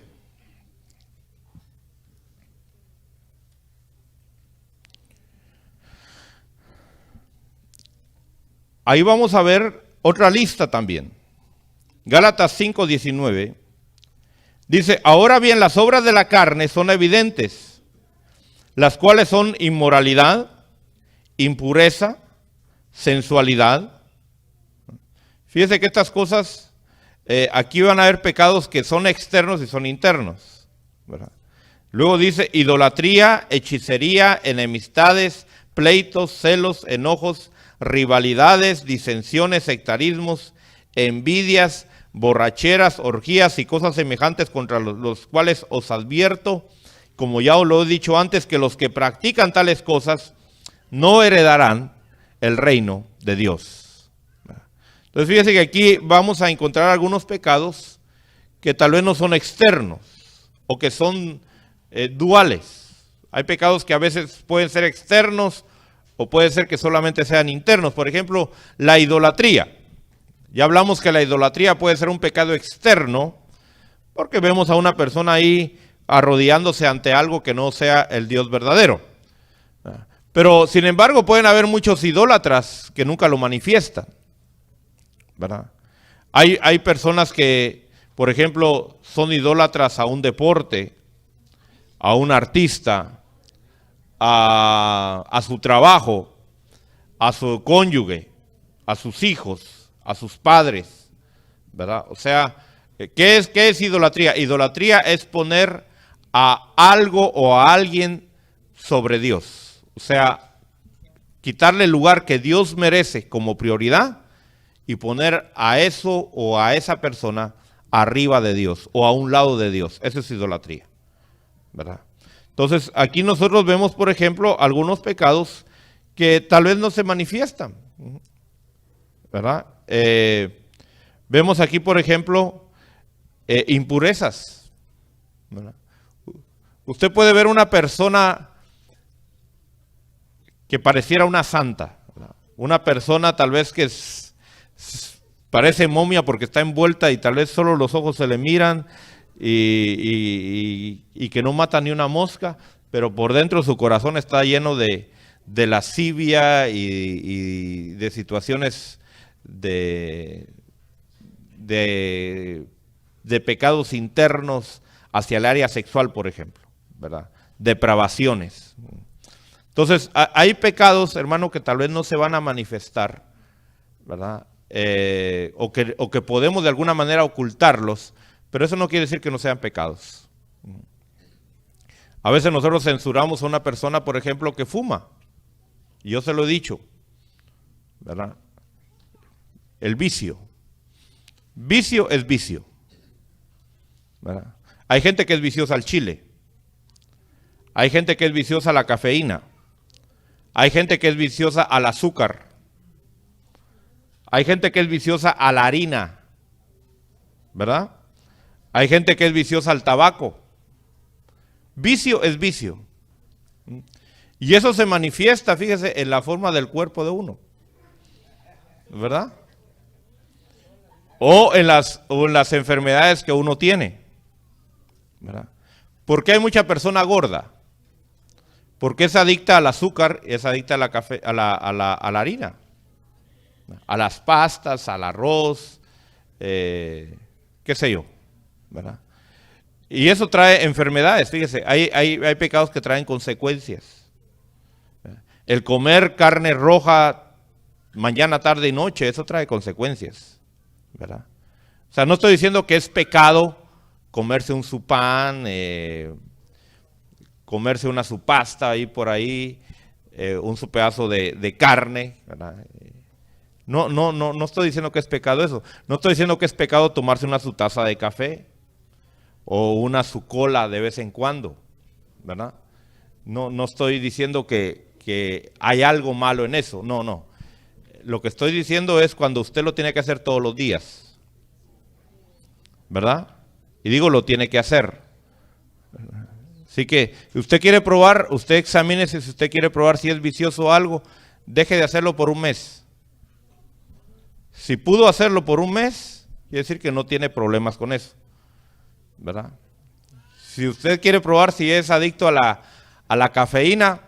A: ahí vamos a ver otra lista también. Gálatas 5:19 dice: ahora bien, las obras de la carne son evidentes, las cuales son inmoralidad, impureza, sensualidad. Fíjese que estas cosas, aquí van a haber pecados que son externos y son internos, ¿verdad? Luego dice: idolatría, hechicería, enemistades, pleitos, celos, enojos, rivalidades, disensiones, sectarismos, envidias, borracheras, orgías y cosas semejantes, contra los cuales os advierto, como ya os lo he dicho antes, que los que practican tales cosas no heredarán el reino de Dios. Entonces fíjese que aquí vamos a encontrar algunos pecados que tal vez no son externos o que son duales. Hay pecados que a veces pueden ser externos o puede ser que solamente sean internos. Por ejemplo, la idolatría. Ya hablamos que la idolatría puede ser un pecado externo porque vemos a una persona ahí arrodillándose ante algo que no sea el Dios verdadero. Pero sin embargo pueden haber muchos idólatras que nunca lo manifiestan, ¿verdad? Hay personas que, por ejemplo, son idólatras a un deporte, a un artista, a su trabajo, a su cónyuge, a sus hijos, a sus padres, ¿verdad? O sea, qué es idolatría? Idolatría es poner a algo o a alguien sobre Dios. O sea, quitarle el lugar que Dios merece como prioridad y poner a eso o a esa persona arriba de Dios o a un lado de Dios. Eso es idolatría, ¿verdad? Entonces, aquí nosotros vemos, por ejemplo, algunos pecados que tal vez no se manifiestan, ¿verdad? Vemos aquí, por ejemplo, impurezas, ¿verdad? Usted puede ver una persona que pareciera una santa, ¿verdad? Una persona tal vez que parece momia porque está envuelta y tal vez solo los ojos se le miran y que no mata ni una mosca, pero por dentro su corazón está lleno de lascivia y de situaciones de pecados internos hacia el área sexual, por ejemplo, ¿verdad? Depravaciones. Entonces, hay pecados, hermano, que tal vez no se van a manifestar, ¿verdad? O que podemos de alguna manera ocultarlos, pero eso no quiere decir que no sean pecados. A veces nosotros censuramos a una persona, por ejemplo, que fuma. Y yo se lo he dicho, ¿verdad? El vicio. Vicio es vicio, ¿verdad? Hay gente que es viciosa al chile. Hay gente que es viciosa a la cafeína. Hay gente que es viciosa al azúcar. Hay gente que es viciosa a la harina, ¿verdad? Hay gente que es viciosa al tabaco. Vicio es vicio. Y eso se manifiesta, fíjese, en la forma del cuerpo de uno, ¿verdad? O en las enfermedades que uno tiene, ¿verdad? ¿Por qué hay mucha persona gorda? Porque es adicta al azúcar, es adicta a la harina, a las pastas, al arroz, qué sé yo, ¿verdad? Y eso trae enfermedades, fíjese, hay pecados que traen consecuencias. El comer carne roja mañana, tarde y noche, eso trae consecuencias, ¿verdad? O sea, no estoy diciendo que es pecado comerse un su pan, comerse una su pasta ahí por ahí, un su pedazo de carne, ¿verdad? No estoy diciendo que es pecado eso. No estoy diciendo que es pecado tomarse una su taza de café o una su cola de vez en cuando, ¿verdad? No estoy diciendo que hay algo malo en eso, no. Lo que estoy diciendo es cuando usted lo tiene que hacer todos los días, ¿verdad? Y digo, lo tiene que hacer. Así que, si usted quiere probar, usted examínese si usted quiere probar si es vicioso o algo, deje de hacerlo por un mes. Si pudo hacerlo por un mes, quiere decir que no tiene problemas con eso, ¿verdad? Si usted quiere probar si es adicto a la cafeína,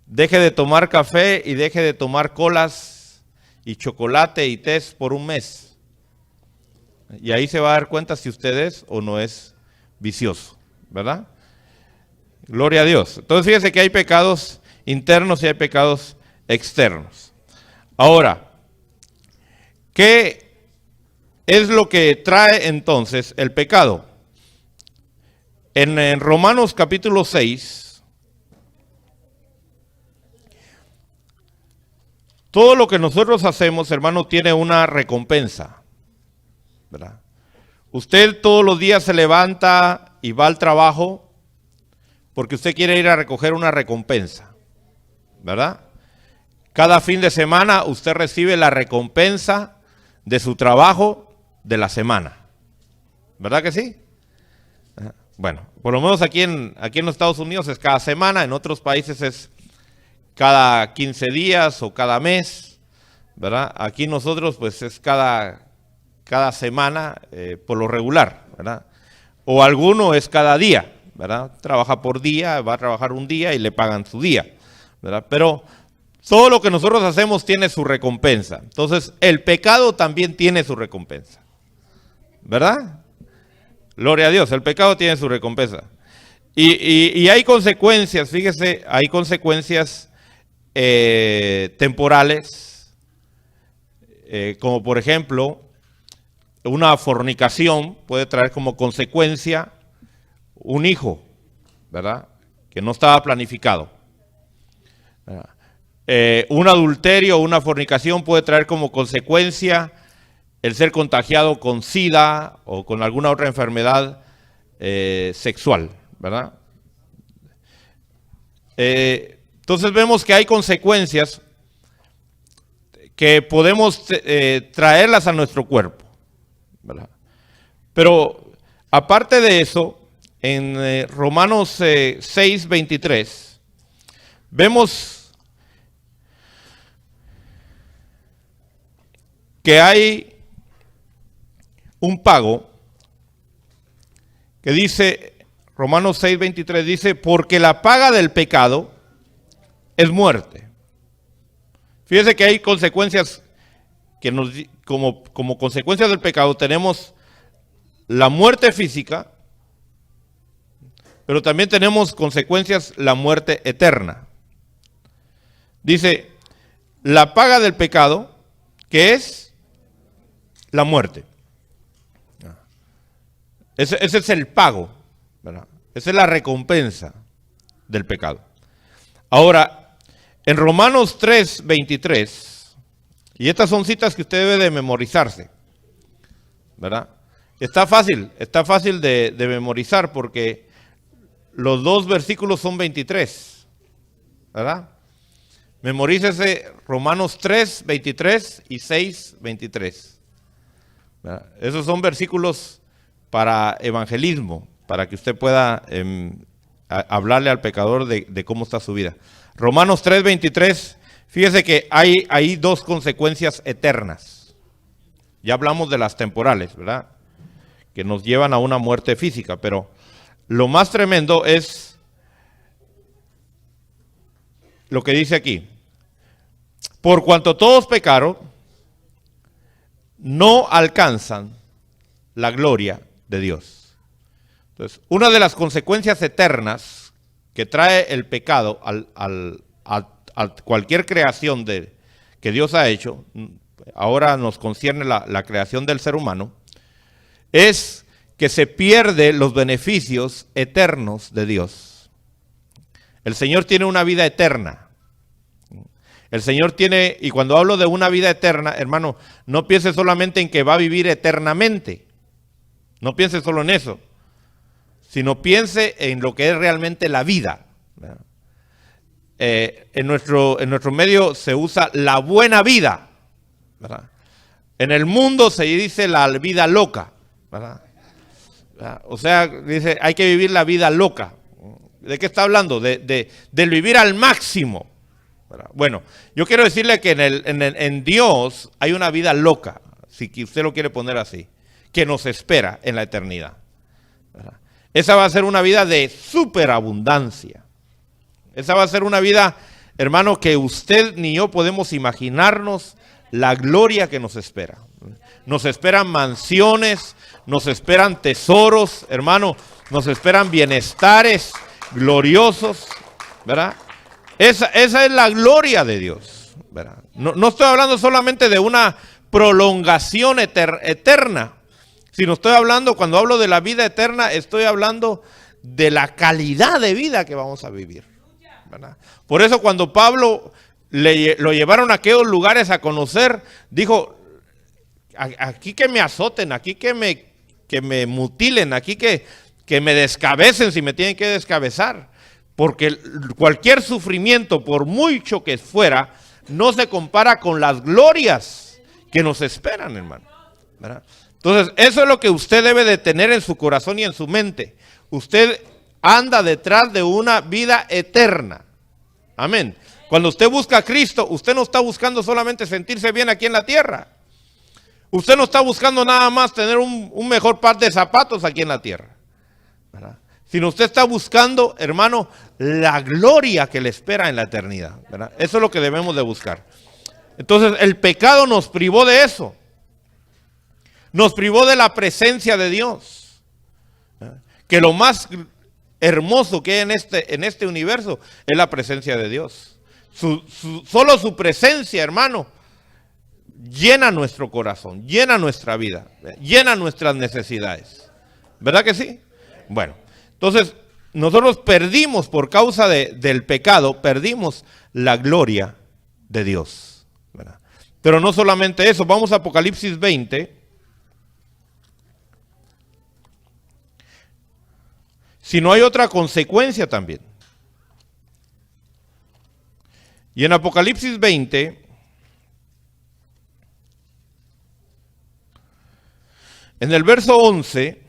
A: deje de tomar café y deje de tomar colas y chocolate y té por un mes. Y ahí se va a dar cuenta si usted es o no es vicioso, ¿verdad? Gloria a Dios. Entonces fíjese que hay pecados internos y hay pecados externos. Ahora, ¿qué es lo que trae entonces el pecado? En Romanos capítulo 6, todo lo que nosotros hacemos, hermano, tiene una recompensa, ¿verdad? Usted todos los días se levanta y va al trabajo porque usted quiere ir a recoger una recompensa, ¿verdad? Cada fin de semana usted recibe la recompensa de su trabajo de la semana, ¿verdad que sí? Bueno, por lo menos aquí en los Estados Unidos es cada semana, en otros países es cada 15 días o cada mes, ¿verdad? Aquí nosotros pues es cada semana por lo regular, ¿verdad? O alguno es cada día, ¿verdad? Trabaja por día, va a trabajar un día y le pagan su día, ¿verdad? Pero todo lo que nosotros hacemos tiene su recompensa. Entonces, el pecado también tiene su recompensa, ¿verdad? Gloria a Dios, el pecado tiene su recompensa. Y hay consecuencias, fíjese, hay consecuencias temporales, como por ejemplo, una fornicación puede traer como consecuencia un hijo, ¿verdad? Que no estaba planificado. Un adulterio o una fornicación puede traer como consecuencia el ser contagiado con SIDA o con alguna otra enfermedad sexual, ¿verdad? Entonces vemos que hay consecuencias que podemos traerlas a nuestro cuerpo, ¿verdad? Pero aparte de eso, en Romanos 6:23, vemos que hay un pago que dice, Romanos 6:23 dice, porque la paga del pecado es muerte. Fíjese que hay consecuencias que como consecuencia del pecado tenemos la muerte física, pero también tenemos consecuencias, la muerte eterna. Dice, la paga del pecado, que es la muerte. Ese es el pago, ¿verdad? Esa es la recompensa del pecado. Ahora, en Romanos 3:23, y estas son citas que usted debe de memorizarse, ¿verdad? Está fácil de memorizar porque los dos versículos son 23, ¿verdad? Memorícese Romanos 3:23 y 6:23. ¿Verdad? Esos son versículos para evangelismo, para que usted pueda hablarle al pecador de cómo está su vida. Romanos 3:23, fíjese que hay ahí dos consecuencias eternas. Ya hablamos de las temporales, ¿verdad? Que nos llevan a una muerte física, pero lo más tremendo es lo que dice aquí. Por cuanto todos pecaron, no alcanzan la gloria de Dios. Entonces, una de las consecuencias eternas que trae el pecado a cualquier creación que Dios ha hecho, ahora nos concierne la creación del ser humano, es que se pierde los beneficios eternos de Dios. El Señor tiene una vida eterna. El Señor tiene, y cuando hablo de una vida eterna, hermano, no piense solamente en que va a vivir eternamente. No piense solo en eso, sino piense en lo que es realmente la vida. En nuestro medio se usa la buena vida, ¿verdad? En el mundo se dice la vida loca, ¿verdad? O sea, dice, hay que vivir la vida loca. ¿De qué está hablando? Del vivir al máximo, ¿verdad? Bueno, yo quiero decirle que en Dios hay una vida loca, si usted lo quiere poner así, que nos espera en la eternidad, ¿verdad? Esa va a ser una vida de superabundancia. Esa va a ser una vida, hermano, que usted ni yo podemos imaginarnos la gloria que nos espera. Nos esperan mansiones, nos esperan tesoros, hermano, nos esperan bienestares gloriosos, ¿verdad? Esa es la gloria de Dios, ¿verdad? No estoy hablando solamente de una prolongación eterna, sino estoy hablando, cuando hablo de la vida eterna, estoy hablando de la calidad de vida que vamos a vivir, ¿verdad? Por eso cuando Pablo lo llevaron a aquellos lugares a conocer, dijo, aquí que me azoten, aquí que me mutilen, aquí que me descabecen si me tienen que descabezar, porque cualquier sufrimiento, por mucho que fuera, no se compara con las glorias que nos esperan, hermano, ¿verdad? Entonces, eso es lo que usted debe de tener en su corazón y en su mente. Usted anda detrás de una vida eterna. Amén. Cuando usted busca a Cristo, usted no está buscando solamente sentirse bien aquí en la tierra. Usted no está buscando nada más tener un mejor par de zapatos aquí en la tierra, ¿verdad? Sino usted está buscando, hermano, la gloria que le espera en la eternidad, ¿verdad? Eso es lo que debemos de buscar. Entonces, el pecado nos privó de eso. Nos privó de la presencia de Dios, ¿verdad? Que lo más hermoso que hay en este universo es la presencia de Dios. Solo su presencia, hermano, llena nuestro corazón, llena nuestra vida, llena nuestras necesidades. ¿Verdad que sí? Bueno, entonces nosotros perdimos por causa del pecado, perdimos la gloria de Dios, ¿verdad? Pero no solamente eso, vamos a Apocalipsis 20. Sino hay otra consecuencia también. Y en Apocalipsis 20, en el verso 11,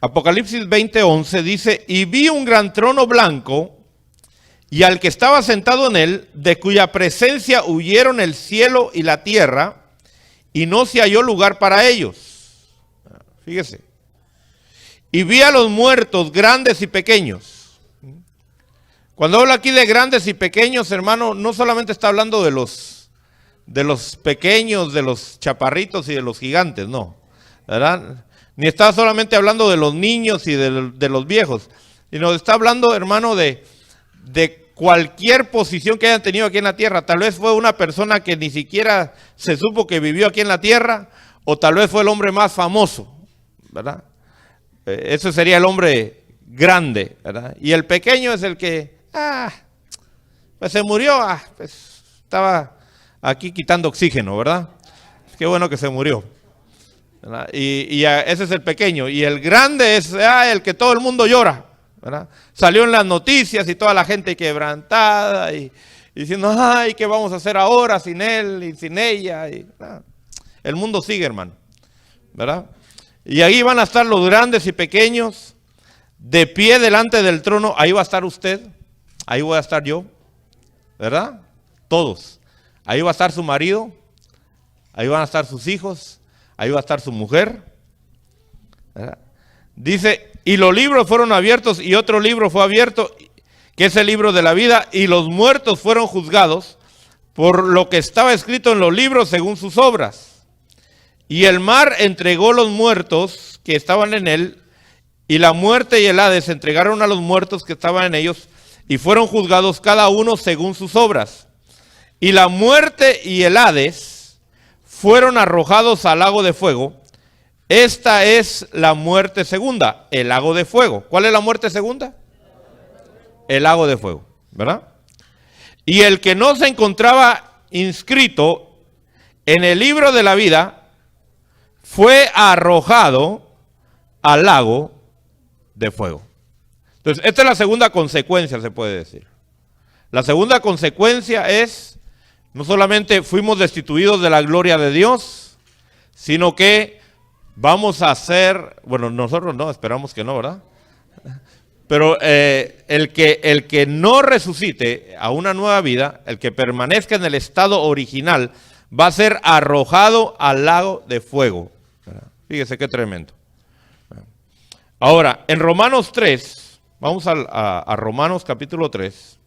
A: Apocalipsis 20:11 dice, y vi un gran trono blanco, y al que estaba sentado en él, de cuya presencia huyeron el cielo y la tierra, y no se halló lugar para ellos. Fíjese. Y vi a los muertos, grandes y pequeños. Cuando habla aquí de grandes y pequeños, hermano, no solamente está hablando de los pequeños, de los chaparritos y de los gigantes, no, ¿verdad? Ni está solamente hablando de los niños y de los viejos, sino está hablando, hermano, de cualquier posición que hayan tenido aquí en la tierra. Tal vez fue una persona que ni siquiera se supo que vivió aquí en la tierra, o tal vez fue el hombre más famoso, ¿verdad? Ese sería el hombre grande, ¿verdad? Y el pequeño es el que, pues se murió, pues estaba aquí quitando oxígeno, ¿verdad? Qué bueno que se murió, ¿verdad? Y ese es el pequeño. Y el grande es el que todo el mundo llora, ¿verdad? Salió en las noticias y toda la gente quebrantada y diciendo, ay, ¿qué vamos a hacer ahora sin él y sin ella? El mundo sigue, hermano, ¿verdad? Y ahí van a estar los grandes y pequeños de pie delante del trono. Ahí va a estar usted, ahí voy a estar yo, ¿verdad? Todos. Ahí va a estar su marido, ahí van a estar sus hijos, ahí va a estar su mujer, ¿verdad? Dice, y los libros fueron abiertos y otro libro fue abierto, que es el libro de la vida, y los muertos fueron juzgados por lo que estaba escrito en los libros según sus obras. Y el mar entregó los muertos que estaban en él, y la muerte y el Hades entregaron a los muertos que estaban en ellos, y fueron juzgados cada uno según sus obras. Y la muerte y el Hades fueron arrojados al lago de fuego. Esta es la muerte segunda, el lago de fuego. ¿Cuál es la muerte segunda? El lago de fuego, ¿verdad? Y el que no se encontraba inscrito en el libro de la vida fue arrojado al lago de fuego. Entonces, esta es la segunda consecuencia, se puede decir. La segunda consecuencia es, no solamente fuimos destituidos de la gloria de Dios, sino que vamos a ser, bueno, nosotros no, esperamos que no, ¿verdad? Pero el que no resucite a una nueva vida, el que permanezca en el estado original, va a ser arrojado al lago de fuego. Fíjese qué tremendo. Ahora, en Romanos 3, vamos a Romanos capítulo 3.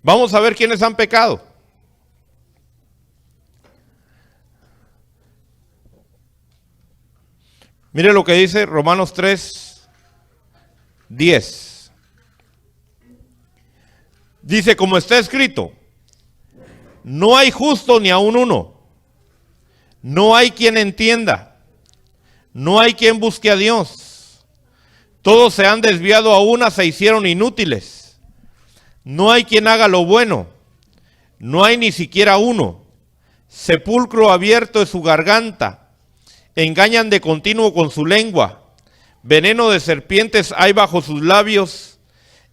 A: Vamos a ver quiénes han pecado. Mire lo que dice Romanos 3, 10. Dice, como está escrito, no hay justo ni aun uno. No hay quien entienda. No hay quien busque a Dios. Todos se han desviado a una, se hicieron inútiles. No hay quien haga lo bueno. No hay ni siquiera uno. Sepulcro abierto es su garganta. Engañan de continuo con su lengua. Veneno de serpientes hay bajo sus labios.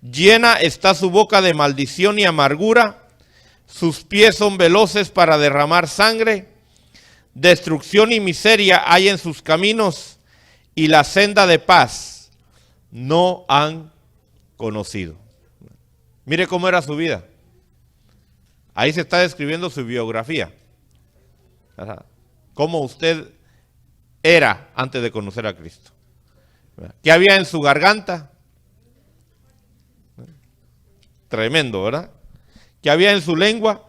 A: Llena está su boca de maldición y amargura. Sus pies son veloces para derramar sangre. Destrucción y miseria hay en sus caminos. Y la senda de paz no han conocido. Mire cómo era su vida. Ahí se está describiendo su biografía. Cómo usted era antes de conocer a Cristo. ¿Qué había en su garganta? Tremendo, ¿verdad? ¿Qué había en su lengua?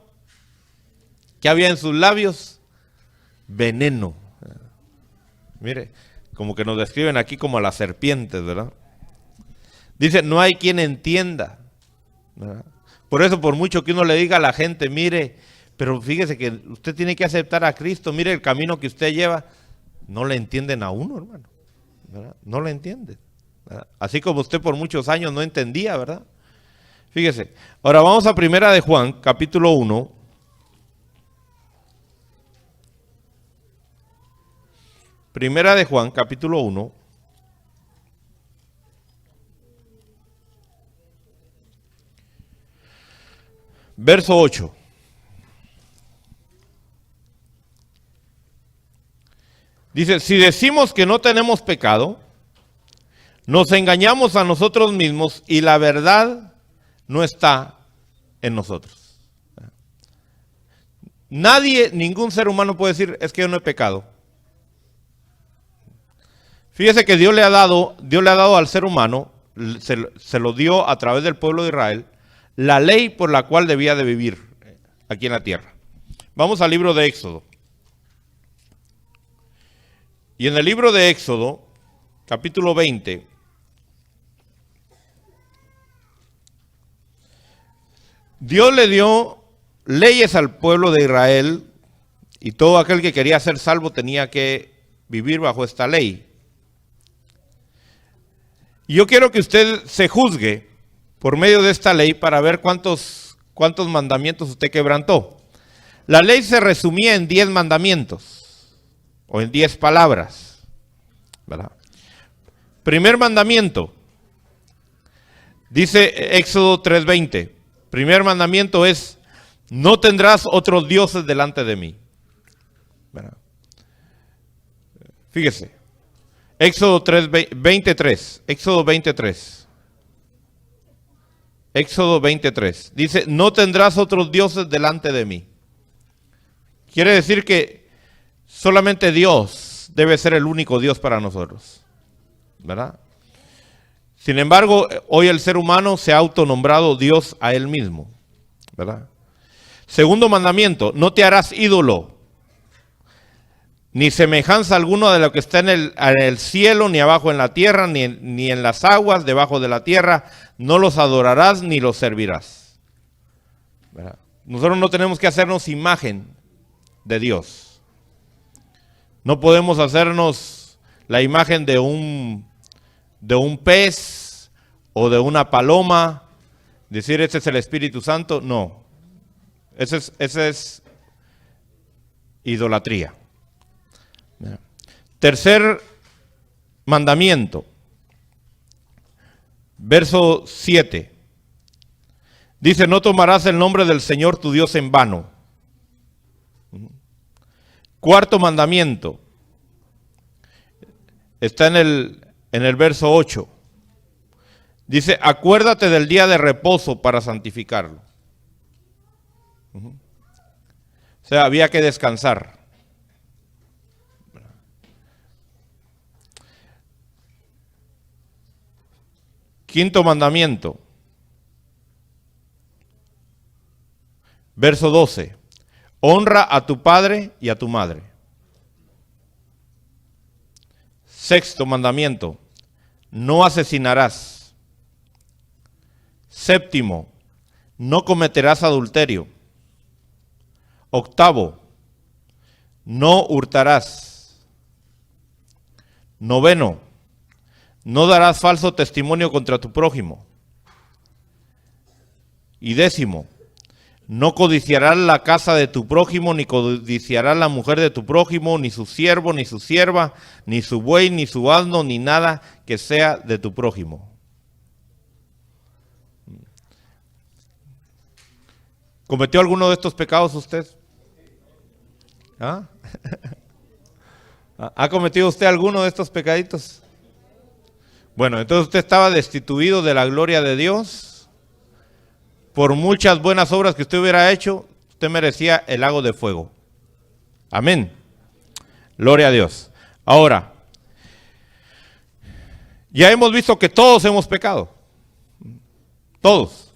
A: ¿Qué había en sus labios? Veneno. Mire, Como que nos describen aquí como a las serpientes, ¿verdad? Dice, no hay quien entienda, ¿verdad? Por eso, por mucho que uno le diga a la gente, mire, pero fíjese que usted tiene que aceptar a Cristo, mire el camino que usted lleva, no le entienden a uno, hermano, ¿verdad? No le entienden, ¿verdad? Así como usted por muchos años no entendía, ¿verdad? Fíjese, ahora vamos a Primera de Juan, capítulo 1. Primera de Juan, capítulo 1. Verso 8. Dice, si decimos que no tenemos pecado, nos engañamos a nosotros mismos y la verdad no está en nosotros. Nadie, ningún ser humano puede decir, es que yo no he pecado. Fíjese que Dios le ha dado al ser humano, se lo dio a través del pueblo de Israel, la ley por la cual debía de vivir aquí en la tierra. Vamos al libro de Éxodo. Y en el libro de Éxodo, capítulo 20, Dios le dio leyes al pueblo de Israel y todo aquel que quería ser salvo tenía que vivir bajo esta ley. Y yo quiero que usted se juzgue por medio de esta ley para ver cuántos mandamientos usted quebrantó. La ley se resumía en 10 mandamientos o en 10 palabras, ¿verdad? Primer mandamiento, dice Éxodo 3:20. Primer mandamiento es, no tendrás otros dioses delante de mí, ¿verdad? Fíjese, Éxodo 23, Éxodo 23. Éxodo 23. Dice, no tendrás otros dioses delante de mí. Quiere decir que solamente Dios debe ser el único Dios para nosotros, ¿verdad? Sin embargo, hoy el ser humano se ha autonombrado Dios a él mismo, ¿verdad? Segundo mandamiento, no te harás ídolo, ni semejanza alguna de lo que está en el cielo, ni abajo en la tierra, ni en las aguas debajo de la tierra. No los adorarás ni los servirás, ¿verdad? Nosotros no tenemos que hacernos imagen de Dios. No podemos hacernos la imagen de un pez o de una paloma, decir ese es el Espíritu Santo. No, ese es idolatría. Tercer mandamiento, verso 7. Dice, no tomarás el nombre del Señor tu Dios en vano. Cuarto mandamiento, está en el verso 8. Dice, acuérdate del día de reposo para santificarlo. O sea, había que descansar. Quinto mandamiento, verso 12. Honra a tu padre y a tu madre. Sexto mandamiento, no asesinarás. Séptimo, no cometerás adulterio. Octavo, no hurtarás. Noveno, no darás falso testimonio contra tu prójimo. Y décimo, no codiciarás la casa de tu prójimo, ni codiciarás la mujer de tu prójimo, ni su siervo, ni su sierva, ni su buey, ni su asno, ni nada que sea de tu prójimo. ¿Cometió alguno de estos pecados usted? ¿Ah? ¿Ha cometido usted alguno de estos pecaditos? Bueno, entonces usted estaba destituido de la gloria de Dios. Por muchas buenas obras que usted hubiera hecho, usted merecía el lago de fuego. Amén. Gloria a Dios. Ahora, ya hemos visto que todos hemos pecado. Todos.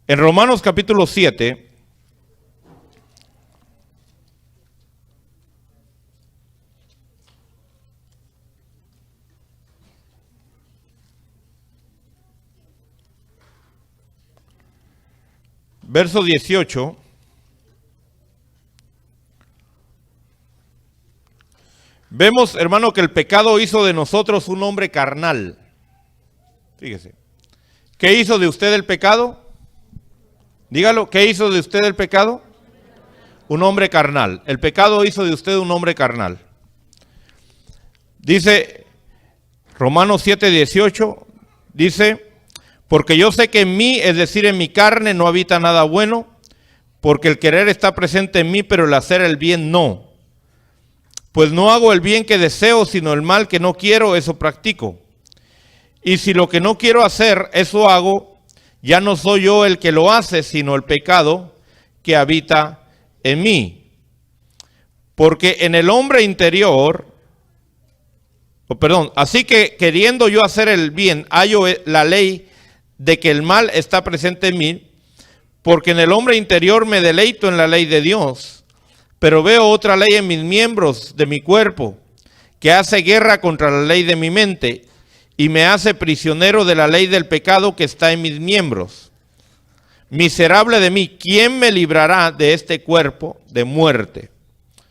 A: En Romanos capítulo 7, verso 18. Vemos, hermano, que el pecado hizo de nosotros un hombre carnal. Fíjese. ¿Qué hizo de usted el pecado? Dígalo, ¿qué hizo de usted el pecado? Un hombre carnal. El pecado hizo de usted un hombre carnal. Dice Romanos 7:18, dice, porque yo sé que en mí, es decir, en mi carne, no habita nada bueno, porque el querer está presente en mí, pero el hacer el bien no. Pues no hago el bien que deseo, sino el mal que no quiero, eso practico. Y si lo que no quiero hacer, eso hago, ya no soy yo el que lo hace, sino el pecado que habita en mí. Porque en el hombre interior, así que queriendo yo hacer el bien, hallo la ley de que el mal está presente en mí, porque en el hombre interior me deleito en la ley de Dios, pero veo otra ley en mis miembros de mi cuerpo, que hace guerra contra la ley de mi mente, y me hace prisionero de la ley del pecado que está en mis miembros. Miserable de mí, ¿quién me librará de este cuerpo de muerte?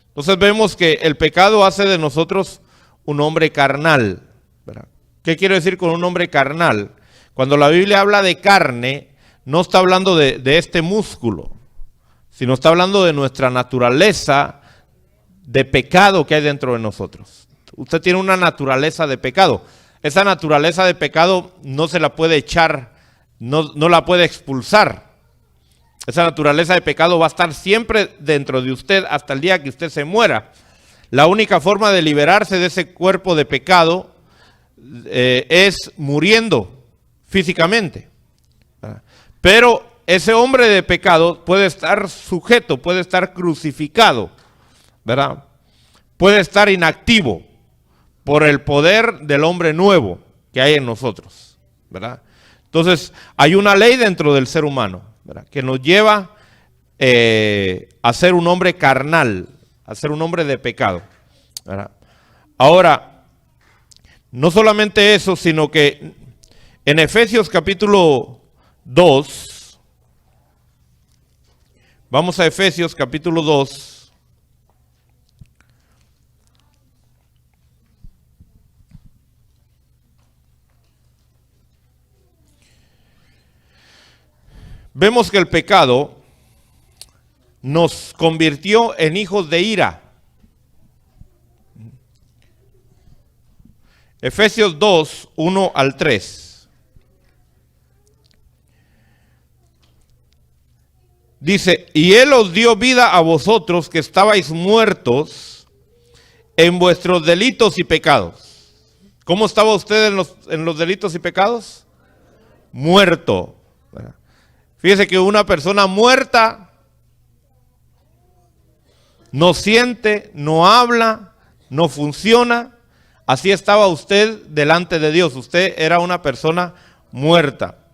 A: Entonces vemos que el pecado hace de nosotros un hombre carnal, ¿verdad? ¿Qué quiero decir con un hombre carnal? Cuando la Biblia habla de carne, no está hablando de este músculo, sino está hablando de nuestra naturaleza de pecado que hay dentro de nosotros. Usted tiene una naturaleza de pecado. Esa naturaleza de pecado no se la puede echar, no la puede expulsar. Esa naturaleza de pecado va a estar siempre dentro de usted hasta el día que usted se muera. La única forma de liberarse de ese cuerpo de pecado es muriendo físicamente. Pero ese hombre de pecado puede estar sujeto, puede estar crucificado, ¿verdad? Puede estar inactivo por el poder del hombre nuevo que hay en nosotros, ¿verdad? Entonces, hay una ley dentro del ser humano, ¿verdad?, que nos lleva a ser un hombre carnal, a ser un hombre de pecado, ¿verdad? Ahora, no solamente eso, sino que en Efesios capítulo 2, vamos a Efesios capítulo 2, vemos que el pecado nos convirtió en hijos de ira. Efesios 2, 1 al 3. Dice, y Él os dio vida a vosotros que estabais muertos en vuestros delitos y pecados. ¿Cómo estaba usted en los delitos y pecados? Muerto. Fíjese que una persona muerta no siente, no habla, no funciona. Así estaba usted delante de Dios. Usted era una persona muerta.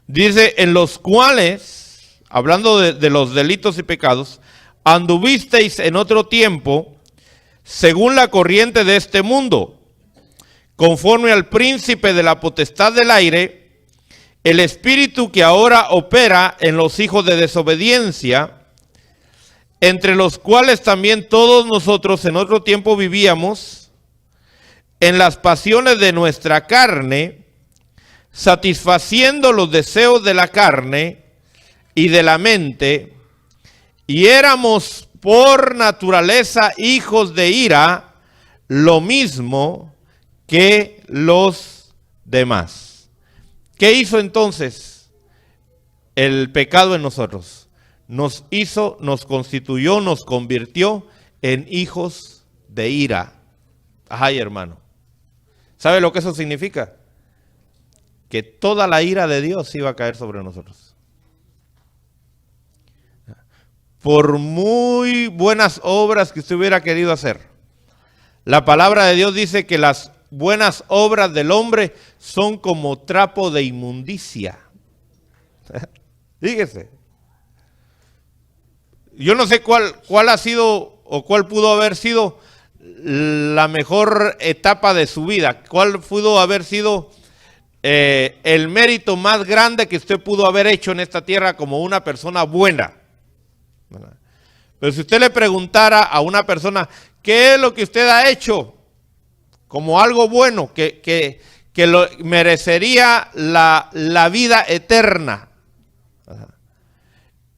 A: Dice, en los cuales, hablando de los delitos y pecados, anduvisteis en otro tiempo, según la corriente de este mundo, conforme al príncipe de la potestad del aire, el espíritu que ahora opera en los hijos de desobediencia, entre los cuales también todos nosotros en otro tiempo vivíamos, en las pasiones de nuestra carne, satisfaciendo los deseos de la carne y de la mente, y éramos por naturaleza hijos de ira, lo mismo que los demás. ¿Qué hizo entonces el pecado en nosotros? Nos hizo, nos constituyó, nos convirtió en hijos de ira. Ay, hermano. ¿Sabe lo que eso significa? Que toda la ira de Dios iba a caer sobre nosotros. Por muy buenas obras que usted hubiera querido hacer, la palabra de Dios dice que las buenas obras del hombre son como trapo de inmundicia. Fíjese. Yo no sé cuál ha sido o cuál pudo haber sido la mejor etapa de su vida. Cuál pudo haber sido el mérito más grande que usted pudo haber hecho en esta tierra como una persona buena. ¿Verdad? Pero si usted le preguntara a una persona, ¿qué es lo que usted ha hecho como algo bueno que lo merecería la vida eterna?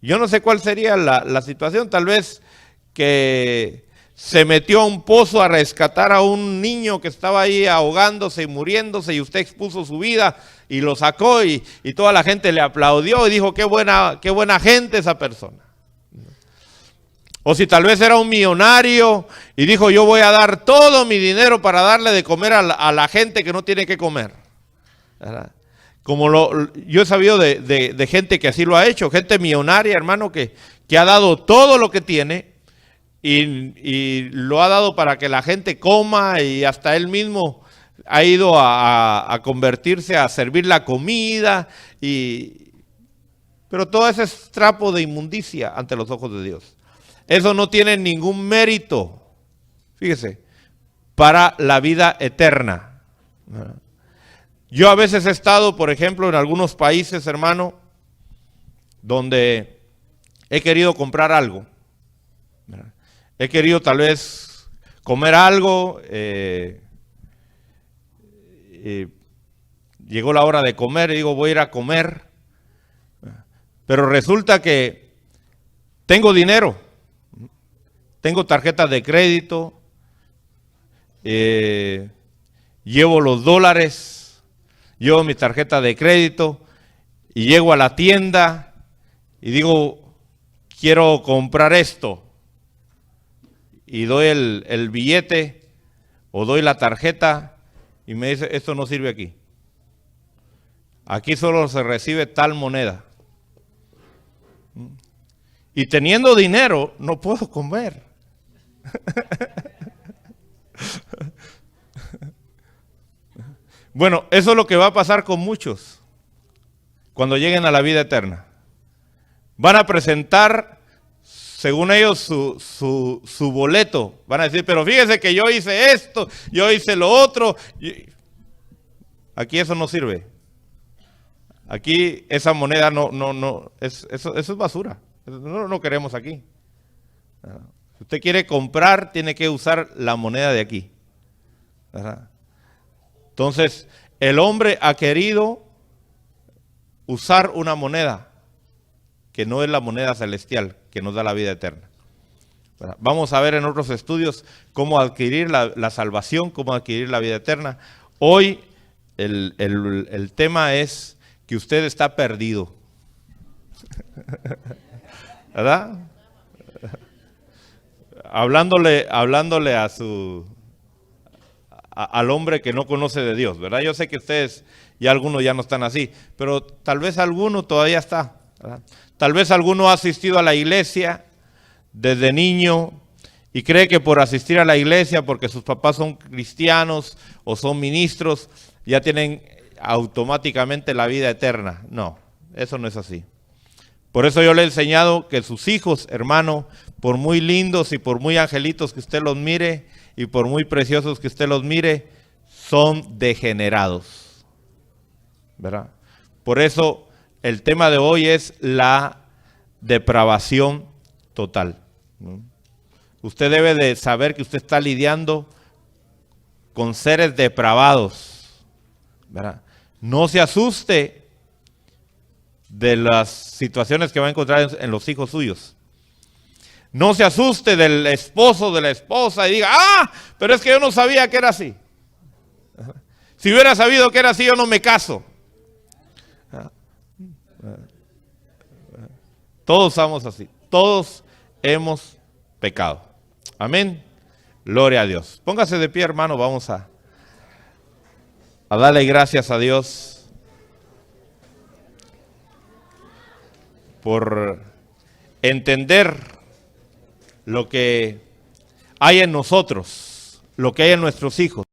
A: Yo no sé cuál sería la situación, tal vez que se metió a un pozo a rescatar a un niño que estaba ahí ahogándose y muriéndose y usted expuso su vida y lo sacó y toda la gente le aplaudió y dijo qué buena gente esa persona. O si tal vez era un millonario y dijo yo voy a dar todo mi dinero para darle de comer a la gente que no tiene que comer. ¿Verdad? Como yo he sabido de gente que así lo ha hecho, gente millonaria, hermano, que ha dado todo lo que tiene y lo ha dado para que la gente coma y hasta él mismo ha ido a convertirse a servir la comida. Pero todo ese es trapo de inmundicia ante los ojos de Dios. Eso no tiene ningún mérito, fíjese, para la vida eterna. Yo a veces he estado, por ejemplo, en algunos países, hermano, donde he querido comprar algo. He querido tal vez comer algo. Llegó la hora de comer y digo, voy a ir a comer. Pero resulta que tengo dinero. Tengo tarjetas de crédito. Llevo los dólares. Llevo mi tarjeta de crédito y llego a la tienda y digo, quiero comprar esto. Y doy el billete o doy la tarjeta y me dice, esto no sirve aquí. Aquí solo se recibe tal moneda. Y teniendo dinero no puedo comer. Bueno, eso es lo que va a pasar con muchos cuando lleguen a la vida eterna. Van a presentar, según ellos, su boleto. Van a decir, pero fíjese que yo hice esto, yo hice lo otro. Aquí eso no sirve. Aquí esa moneda eso es basura. No queremos aquí. Si usted quiere comprar, tiene que usar la moneda de aquí. ¿Verdad? Entonces, el hombre ha querido usar una moneda que no es la moneda celestial que nos da la vida eterna. Vamos a ver en otros estudios cómo adquirir la salvación, cómo adquirir la vida eterna. Hoy el tema es que usted está perdido. ¿Verdad? Hablándole al hombre que no conoce de Dios, ¿verdad? Yo sé que ustedes, ya algunos ya no están así, pero tal vez alguno todavía está, ¿verdad? Tal vez alguno ha asistido a la iglesia desde niño y cree que por asistir a la iglesia, porque sus papás son cristianos o son ministros, ya tienen automáticamente la vida eterna. No, eso no es así. Por eso yo le he enseñado que sus hijos, hermano, por muy lindos y por muy angelitos que usted los mire y por muy preciosos que usted los mire, son degenerados, ¿verdad? Por eso el tema de hoy es la depravación total, ¿no? Usted debe de saber que usted está lidiando con seres depravados, ¿verdad? No se asuste de las situaciones que va a encontrar en los hijos suyos. No se asuste del esposo, de la esposa y diga, pero es que yo no sabía que era así. Si hubiera sabido que era así, yo no me caso. Todos somos así. Todos hemos pecado. Amén. Gloria a Dios. Póngase de pie, hermano. Vamos a darle gracias a Dios por entender lo que hay en nosotros, lo que hay en nuestros hijos.